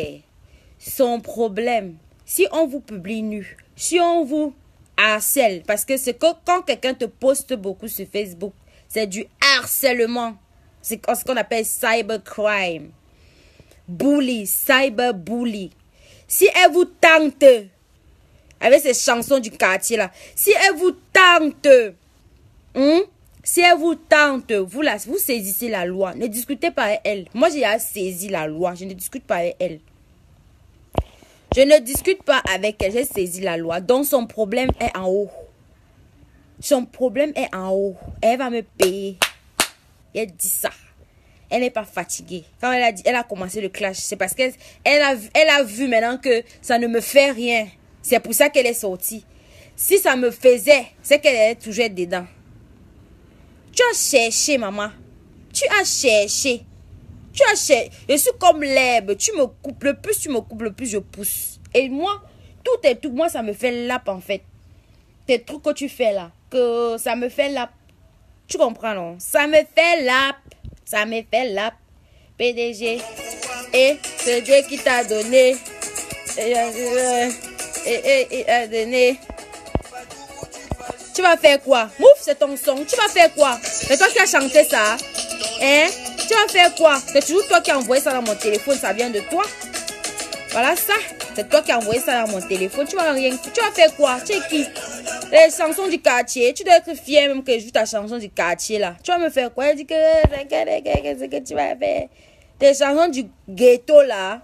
son problème, si on vous publie nu, si on vous harcèle, parce que c'est quand quelqu'un te poste beaucoup sur Facebook, c'est du harcèlement. C'est ce qu'on appelle cybercrime. Bully, cyberbully. Si elle vous tente, avec ces chansons du quartier là, si elle vous tente, si elle vous tente, vous saisissez la loi. Ne discutez pas avec elle. Moi, j'ai saisi la loi. Je ne discute pas avec elle. Je ne discute pas avec elle. J'ai saisi la loi. Donc, son problème est en haut. Son problème est en haut. Elle va me payer. Elle dit ça. Elle n'est pas fatiguée. Quand elle a dit, elle a commencé le clash. C'est parce qu'elle a vu maintenant que ça ne me fait rien. C'est pour ça qu'elle est sortie. Si ça me faisait, c'est qu'elle est toujours dedans. Tu as cherché, maman. Tu as cherché. Tu as cherché. Je suis comme l'herbe. Tu me coupes. Le plus tu me coupes, le plus je pousse. Et moi, tout. Moi, ça me fait lap en fait. Tes trucs que tu fais là. Que ça me fait lap. Tu comprends, non? Ça me fait lap. Ça me fait lap. PDG. Et c'est Dieu qui t'a donné. Et a donné. Tu vas faire quoi? Mouf, c'est ton son. Tu vas faire quoi? C'est toi qui as chanté ça. Hein? Tu vas faire quoi? C'est toujours toi qui as envoyé ça dans mon téléphone. Ça vient de toi. Voilà ça. C'est toi qui as envoyé ça dans mon téléphone. Tu vas rien. Tu vas faire quoi? Tu es qui? Les chansons du quartier. Tu dois être fier même que je joue ta chanson du quartier là. Tu vas me faire quoi? Elle dit que qu'est-ce que tu vas faire? Tes chansons du ghetto là.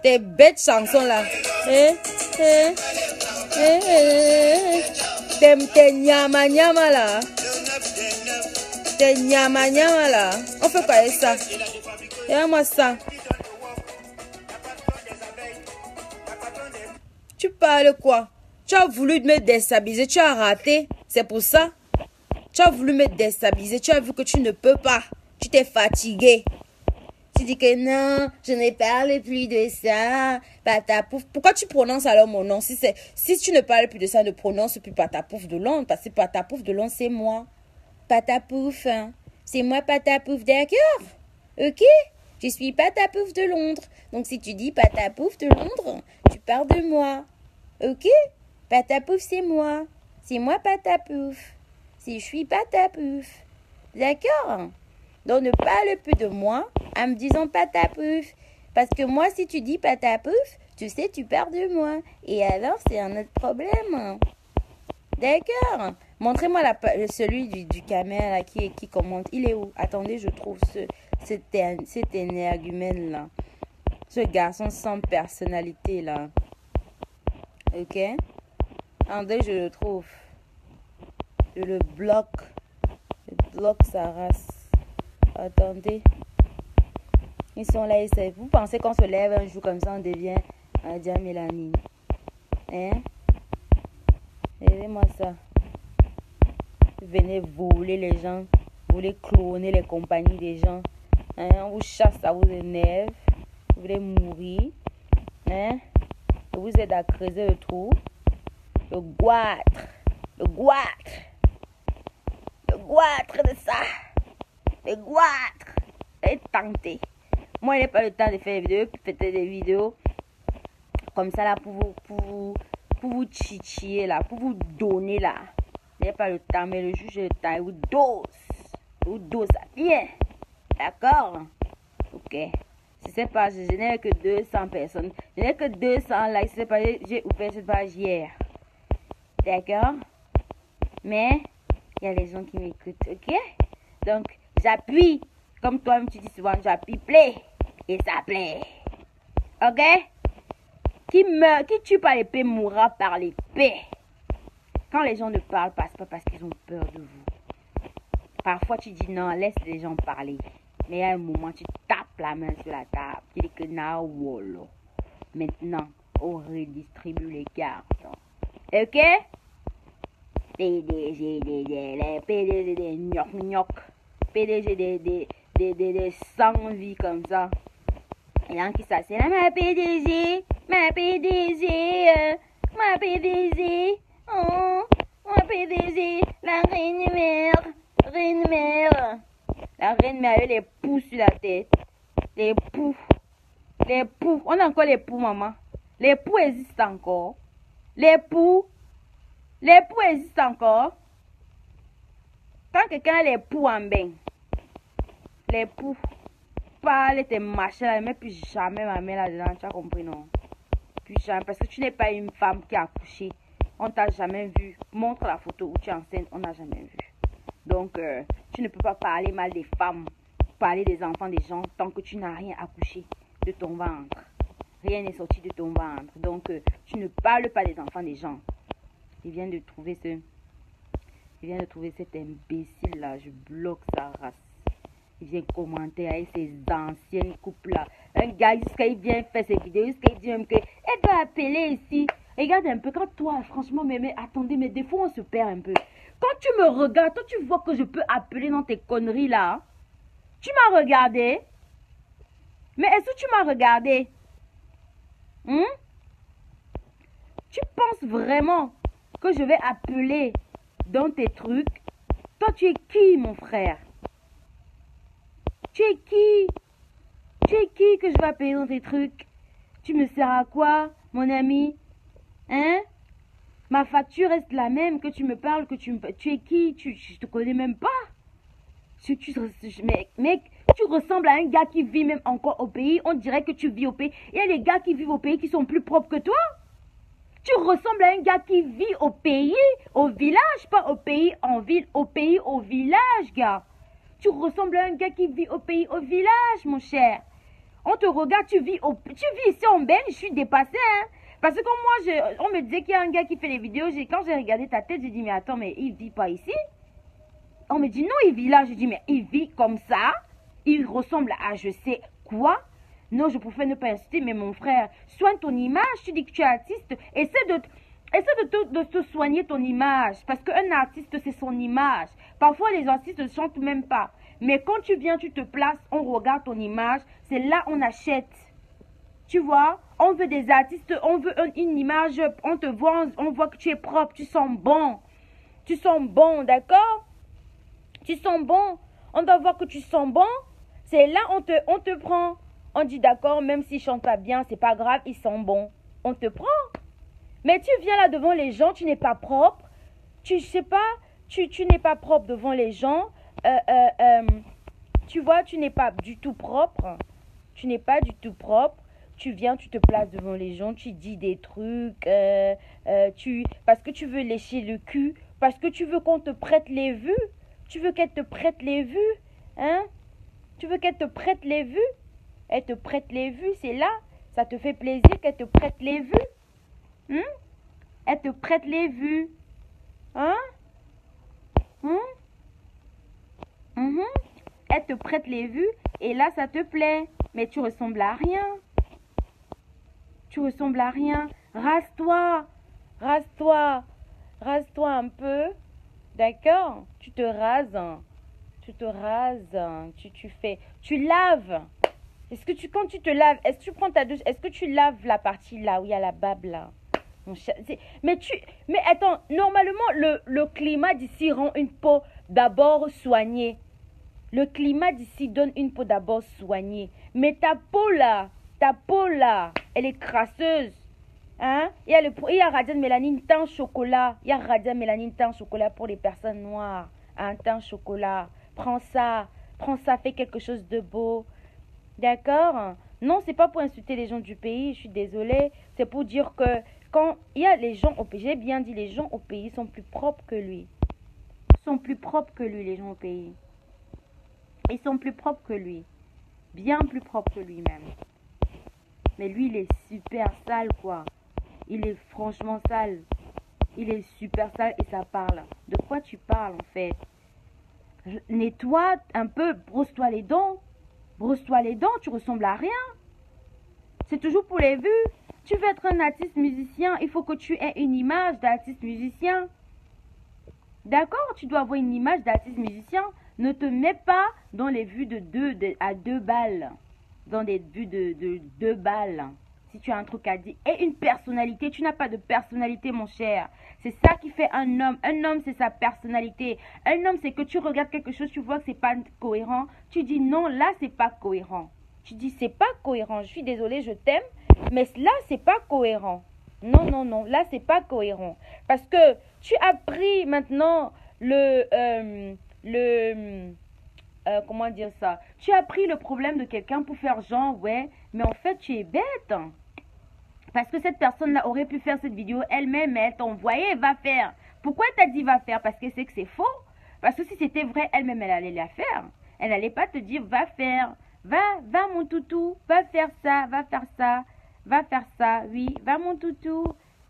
Tes bêtes chansons là. Tes nyama nyama là. Tes nyama nyama là. On fait quoi avec ça? Regarde-moi ça. Tu parles quoi? Tu as voulu me déstabiliser, tu as raté. C'est pour ça. Tu as voulu me déstabiliser, tu as vu que tu ne peux pas. Tu t'es fatigué. Tu dis que non, je ne parle plus de ça. Patapouf. Pourquoi tu prononces alors mon nom? Si tu ne parles plus de ça, ne prononce plus Patapouf de Londres. Parce que Patapouf de Londres, c'est moi. Patapouf. Hein? C'est moi Patapouf, d'accord? Ok? Je suis Patapouf de Londres. Donc si tu dis Patapouf de Londres, tu parles de moi. Ok? Patapouf, c'est moi. C'est moi Patapouf. Si je suis Patapouf. D'accord? Donc ne parle plus de moi en me disant Patapouf. Parce que moi, si tu dis Patapouf, tu sais, tu parles de moi. Et alors, c'est un autre problème. D'accord? Montrez-moi celui du caméra là, qui commente. Il est où? Attendez, je trouve cet énergumène là. Ce garçon sans personnalité là. Ok? Attendez, je le trouve. Je le bloque. Je bloque sa race. Attendez. Ils sont là, vous pensez qu'on se lève un jour comme ça, on devient Nadia Mélanie. Hein? Regardez-moi ça. Venez voler les gens. Vous voulez cloner les compagnies des gens. Hein? On vous chasse, ça vous énerve. Vous voulez mourir. Hein? Vous êtes à creuser le trou. Le goitre. Le goitre. Le goitre de ça. Le goitre. Et tenter. Moi, il n'ai pas le temps de faire des vidéos comme ça là pour vous chichier là, pour vous donner là. Il n'y a pas le temps, mais le juge le temps, il vous dose. Il vous dose ça bien. D'accord? Ok. Je sais pas, je n'ai que 200 personnes. Je n'ai que 200 likes. Je sais pas, j'ai ouvert cette page hier. D'accord? Mais il y a les gens qui m'écoutent, ok? Donc, j'appuie. Comme toi-même, tu dis souvent, tu as pipelé et ça plaît. Ok? Qui tue par l'épée mourra par l'épée. Quand les gens ne parlent pas, c'est pas parce qu'ils ont peur de vous. Parfois, tu dis non, laisse les gens parler. Mais à un moment, tu tapes la main sur la table. Tu dis que na wolo. Maintenant, on redistribue les cartes. Ok? PDG les PDG des gnoc. PDG des sans vie comme ça. Et là, qui s'assied là, ma PDG, ma PDG, ma PDG, oh, ma PDG, la reine mère, reine mère. La reine mère a les poux sur la tête. Les poux. Les poux. On a encore les poux, maman. Les poux existent encore. Les poux. Les poux existent encore. Quand quelqu'un a les poux en bain. Les poux. Parle tes machins là, mais plus jamais ma mère là-dedans, tu as compris, non? Plus jamais, parce que tu n'es pas une femme qui a accouché. On t'a jamais vu. Montre la photo où tu es enceinte, on n'a jamais vu. Donc, tu ne peux pas parler mal des femmes, parler des enfants des gens, tant que tu n'as rien accouché de ton ventre. Rien n'est sorti de ton ventre. Donc, tu ne parles pas des enfants des gens. Il vient de trouver cet imbécile là, je bloque sa race. Il vient commenter avec ses anciennes couples là. Un gars, jusqu'à il vient faire ses vidéos, jusqu'à il dit même que elle doit appeler ici. Regarde un peu, quand toi, franchement, mais attendez, mais des fois on se perd un peu. Quand tu me regardes, toi tu vois que je peux appeler dans tes conneries là. Tu m'as regardé. Mais est-ce que tu m'as regardé? Tu penses vraiment que je vais appeler dans tes trucs? Toi tu es qui, mon frère? Tu es qui? Tu es qui que je vais appeler dans tes trucs? Tu me sers à quoi, mon ami? Hein? Ma facture reste la même, que tu me parles, que tu es qui? Je te connais même pas. Mec, tu ressembles à un gars qui vit même encore au pays. On dirait que tu vis au pays. Il y a des gars qui vivent au pays qui sont plus propres que toi. Tu ressembles à un gars qui vit au pays, au village, pas au pays, en ville, au pays, au village, gars. Tu ressembles à un gars qui vit au pays, au village, mon cher. On te regarde, tu vis ici en Belgique, je suis dépassée, hein. Parce que moi, on me disait qu'il y a un gars qui fait les vidéos. Quand j'ai regardé ta tête, j'ai dit, mais attends, mais il vit pas ici. On me dit, non, il vit là. Je dis, mais il vit comme ça. Il ressemble à je sais quoi. Non, je préfère ne pas insulter, mais mon frère, soigne ton image. Tu dis que tu es artiste. Essaie de te soigner ton image. Parce qu'un artiste, c'est son image. Parfois, les artistes ne chantent même pas. Mais quand tu viens, tu te places, on regarde ton image. C'est là on achète. Tu vois, on veut des artistes, on veut une image, on te voit, on voit que tu es propre, tu sens bon. Tu sens bon, d'accord? Tu sens bon. On doit voir que tu sens bon. C'est là on te prend. On dit d'accord, même s'ils chantent pas bien, c'est pas grave, ils sont bons. On te prend. Mais tu viens là devant les gens, tu n'es pas propre. Tu sais pas, tu n'es pas propre devant les gens. Tu vois, tu n'es pas du tout propre. Tu n'es pas du tout propre. Tu viens, tu te places devant les gens, tu dis des trucs, parce que tu veux lécher le cul, parce que tu veux qu'on te prête les vues. Tu veux qu'elle te prête les vues, hein? Tu veux qu'elle te prête les vues? Elle te prête les vues, c'est là. Ça te fait plaisir qu'elle te prête les vues. Elle te prête les vues. Hein? Elle te prête les vues et là, ça te plaît. Mais tu ressembles à rien. Tu ressembles à rien. Rase-toi. Rase-toi. Rase-toi un peu. D'accord? Tu te rases. Tu te rases. Tu laves. Est-ce que quand tu te laves, est-ce que tu prends ta douche, est-ce que tu laves la partie là où il y a la bave là? Mais attends, normalement, le climat d'ici rend une peau d'abord soignée. Le climat d'ici donne une peau d'abord soignée. Mais ta peau là, elle est crasseuse. Hein? Il y a Radiant Mélanine teint chocolat. Il y a Radiant Mélanine teint chocolat pour les personnes noires. Un teint chocolat. Prends ça, fais quelque chose de beau. D'accord? Non, c'est pas pour insulter les gens du pays, je suis désolée. C'est pour dire que quand il y a les gens au pays, j'ai bien dit, les gens au pays sont plus propres que lui. Sont plus propres que lui, les gens au pays. Ils sont plus propres que lui. Bien plus propres que lui-même. Mais lui, il est super sale, quoi. Il est franchement sale. Il est super sale et ça parle. De quoi tu parles, en fait? Nettoie un peu, brosse-toi les dents. Brosse-toi les dents, tu ressembles à rien. C'est toujours pour les vues. Tu veux être un artiste musicien, il faut que tu aies une image d'artiste musicien. D'accord? Tu dois avoir une image d'artiste musicien. Ne te mets pas dans les vues à 2 balles. Dans des vues de 2 balles. Si tu as un truc à dire. Et une personnalité. Tu n'as pas de personnalité, mon cher. C'est ça qui fait un homme. Un homme, c'est sa personnalité. Un homme, c'est que tu regardes quelque chose, tu vois que c'est pas cohérent. Tu dis non, là, c'est pas cohérent. Tu dis c'est pas cohérent. Je suis désolée, je t'aime. Mais là, c'est pas cohérent. Non, non, non. Là, c'est pas cohérent. Parce que tu as pris maintenant comment dire ça? Tu as pris le problème de quelqu'un pour faire genre, ouais, mais en fait, tu es bête. Parce que cette personne-là aurait pu faire cette vidéo elle-même, mais elle t'a envoyé, va faire. Pourquoi elle t'a dit va faire? Parce qu'elle sait que c'est faux. Parce que si c'était vrai, elle-même, elle allait la faire. Elle n'allait pas te dire va faire. Va mon toutou, va faire ça, va faire ça. Va faire ça, oui. Va mon toutou,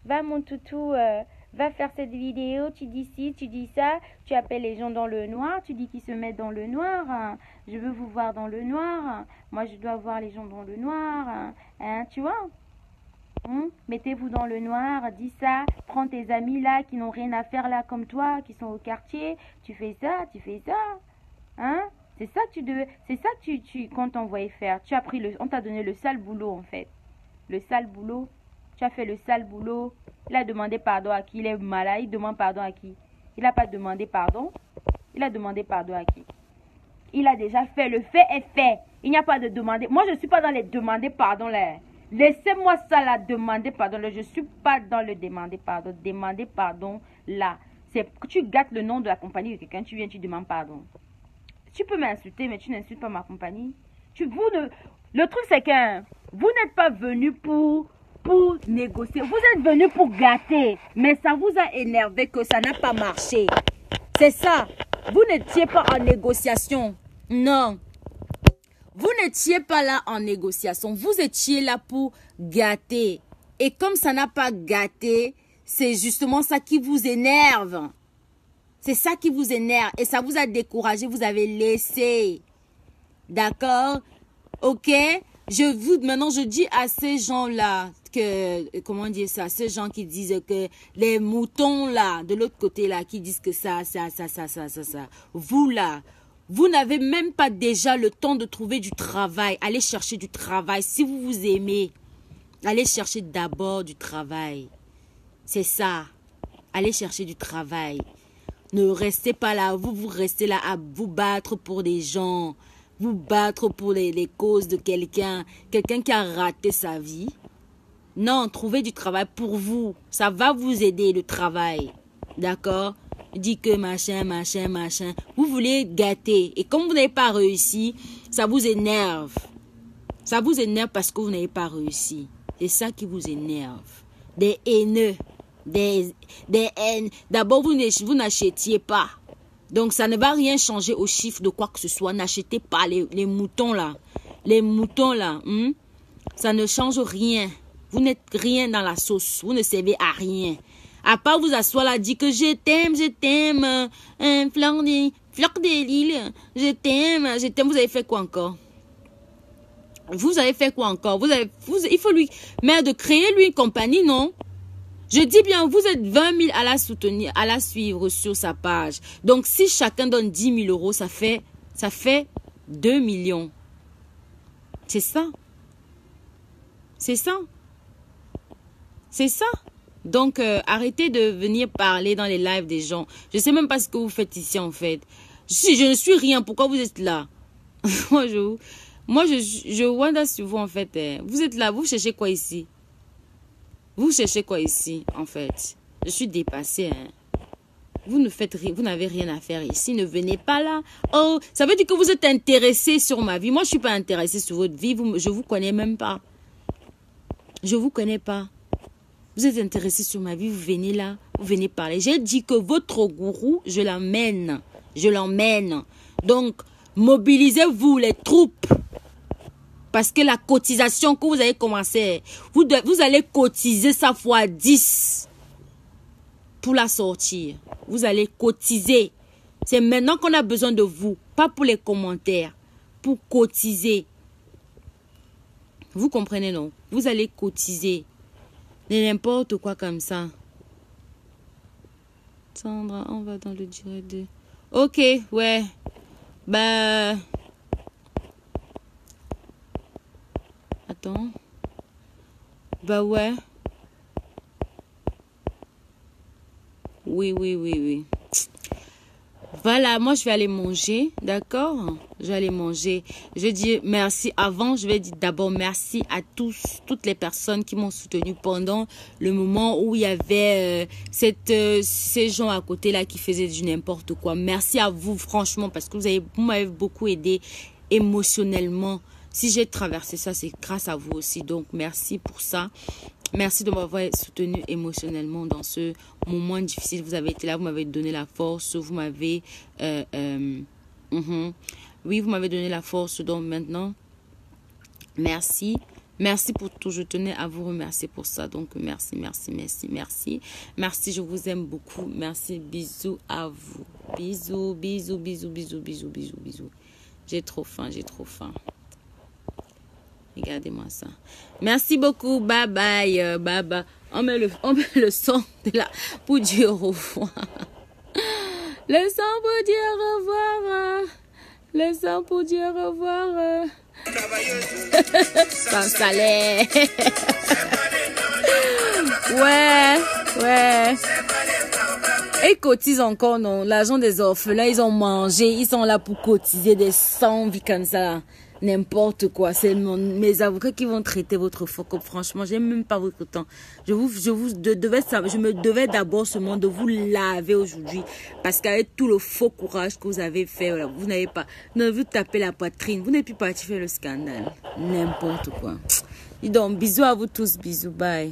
va faire cette vidéo. Tu dis ci, tu dis ça. Tu appelles les gens dans le noir. Tu dis qu'ils se mettent dans le noir. Je veux vous voir dans le noir. Moi, je dois voir les gens dans le noir. Tu vois? Mettez-vous dans le noir, dis ça. Prends tes amis là qui n'ont rien à faire là comme toi, qui sont au quartier. Tu fais ça, tu fais ça. Hein? C'est ça que tu devais. C'est ça que tu comptes t'envoyer faire. Tu as pris on t'a donné le sale boulot en fait. Le sale boulot. Tu as fait le sale boulot. Il a demandé pardon à qui? Il est malade. Il demande pardon à qui? Il n'a pas demandé pardon. Il a demandé pardon à qui? Il a déjà fait. Le fait est fait. Il n'y a pas de demander. Moi, je ne suis pas dans les demander pardon là. Laissez-moi ça là, demander pardon là. Je ne suis pas dans le demander pardon. Demander pardon là. C'est que tu gâtes le nom de la compagnie de quelqu'un. Tu viens, tu demandes pardon. Tu peux m'insulter, mais tu n'insultes pas ma compagnie. Le truc, c'est que vous n'êtes pas venu pour négocier. Vous êtes venu pour gâter. Mais ça vous a énervé que ça n'a pas marché. C'est ça. Vous n'étiez pas en négociation. Non. Vous n'étiez pas là en négociation. Vous étiez là pour gâter. Et comme ça n'a pas gâté, c'est justement ça qui vous énerve. C'est ça qui vous énerve. Et ça vous a découragé. Vous avez laissé. D'accord? Ok? Maintenant, je dis à ces gens-là comment dire ça? Ces gens qui disent que les moutons là, de l'autre côté là, qui disent que ça. Vous là, vous n'avez même pas déjà le temps de trouver du travail. Allez chercher du travail. Si vous vous aimez, allez chercher d'abord du travail. C'est ça. Allez chercher du travail. Ne restez pas là. Vous restez là à vous battre pour des gens. Vous battre pour les causes de quelqu'un. Quelqu'un qui a raté sa vie. Non, trouvez du travail pour vous. Ça va vous aider, le travail. D'accord? Dit que machin. Vous voulez gâter. Et comme vous n'avez pas réussi, ça vous énerve. Ça vous énerve parce que vous n'avez pas réussi. C'est ça qui vous énerve. Des haineux. Des haines. D'abord, vous n'achetiez pas. Donc, ça ne va rien changer au chiffre de quoi que ce soit. N'achetez pas les moutons là. Les moutons là. Ça ne change rien. Vous n'êtes rien dans la sauce. Vous ne servez à rien. À part vous asseoir là, dire que je t'aime. Fleur de l'île. Je t'aime. Vous avez fait quoi encore? Il faut lui... Mais de créer lui une compagnie, non? Je dis bien, vous êtes 20 000 à la soutenir, à la suivre sur sa page. Donc, si chacun donne 10 000 euros, ça fait 2 millions. C'est ça. C'est ça. C'est ça. Donc, arrêtez de venir parler dans les lives des gens. Je ne sais même pas ce que vous faites ici, en fait. Je ne suis rien. Pourquoi vous êtes là? Moi, je wonder sur vous, en fait. Vous êtes là, vous cherchez quoi ici? Vous cherchez quoi ici, en fait? Je suis dépassée, Vous n'avez rien à faire ici. Ne venez pas là. Oh, ça veut dire que vous êtes intéressé sur ma vie. Moi, je ne suis pas intéressée sur votre vie. Je ne vous connais même pas. Je ne vous connais pas. Vous êtes intéressé sur ma vie. Vous venez là. Vous venez parler. J'ai dit que votre gourou, je l'emmène. Donc, Mobilisez-vous, les troupes. Parce que la cotisation que vous avez commencé, vous allez cotiser ça fois 10 pour la sortir. Vous allez cotiser. C'est maintenant qu'on a besoin de vous. Pas pour les commentaires. Pour cotiser. Vous comprenez, non? Vous allez cotiser. N'importe quoi comme ça. Sandra, on va dans le direct de... Ok, ouais. Bah... Attends. Bah ouais. Oui. Voilà, moi je vais aller manger, d'accord? Je vais aller manger. Je dis merci. Avant, je vais dire d'abord merci à toutes les personnes qui m'ont soutenu pendant le moment où il y avait ces gens à côté là qui faisaient du n'importe quoi. Merci à vous, franchement, parce que vous m'avez beaucoup aidé émotionnellement. Si j'ai traversé ça, c'est grâce à vous aussi. Donc, merci pour ça. Merci de m'avoir soutenu émotionnellement dans ce moment difficile. Vous avez été là, vous m'avez donné la force. Vous m'avez... Oui, vous m'avez donné la force. Donc, maintenant, merci. Merci pour tout. Je tenais à vous remercier pour ça. Donc, merci. Merci, je vous aime beaucoup. Merci, bisous à vous. Bisous. J'ai trop faim. Regardez-moi ça. Merci beaucoup. Bye bye. On met le son de là pour dire au revoir. Le son pour dire au revoir. Le son pour dire au revoir. Sans salaire. Ouais. Et ils cotisent encore, non? L'argent des orphelins, ils ont mangé. Ils sont là pour cotiser des 100 vies comme ça. N'importe quoi. C'est mes avocats qui vont traiter votre fuck up. Franchement, j'ai même pas votre temps. Je me devais d'abord seulement de vous laver aujourd'hui. Parce qu'avec tout le faux courage que vous avez fait, voilà, vous n'avez pas, vous tapez la poitrine. Vous n'êtes plus parti faire le scandale. N'importe quoi. Et donc, bisous à vous tous. Bisous. Bye.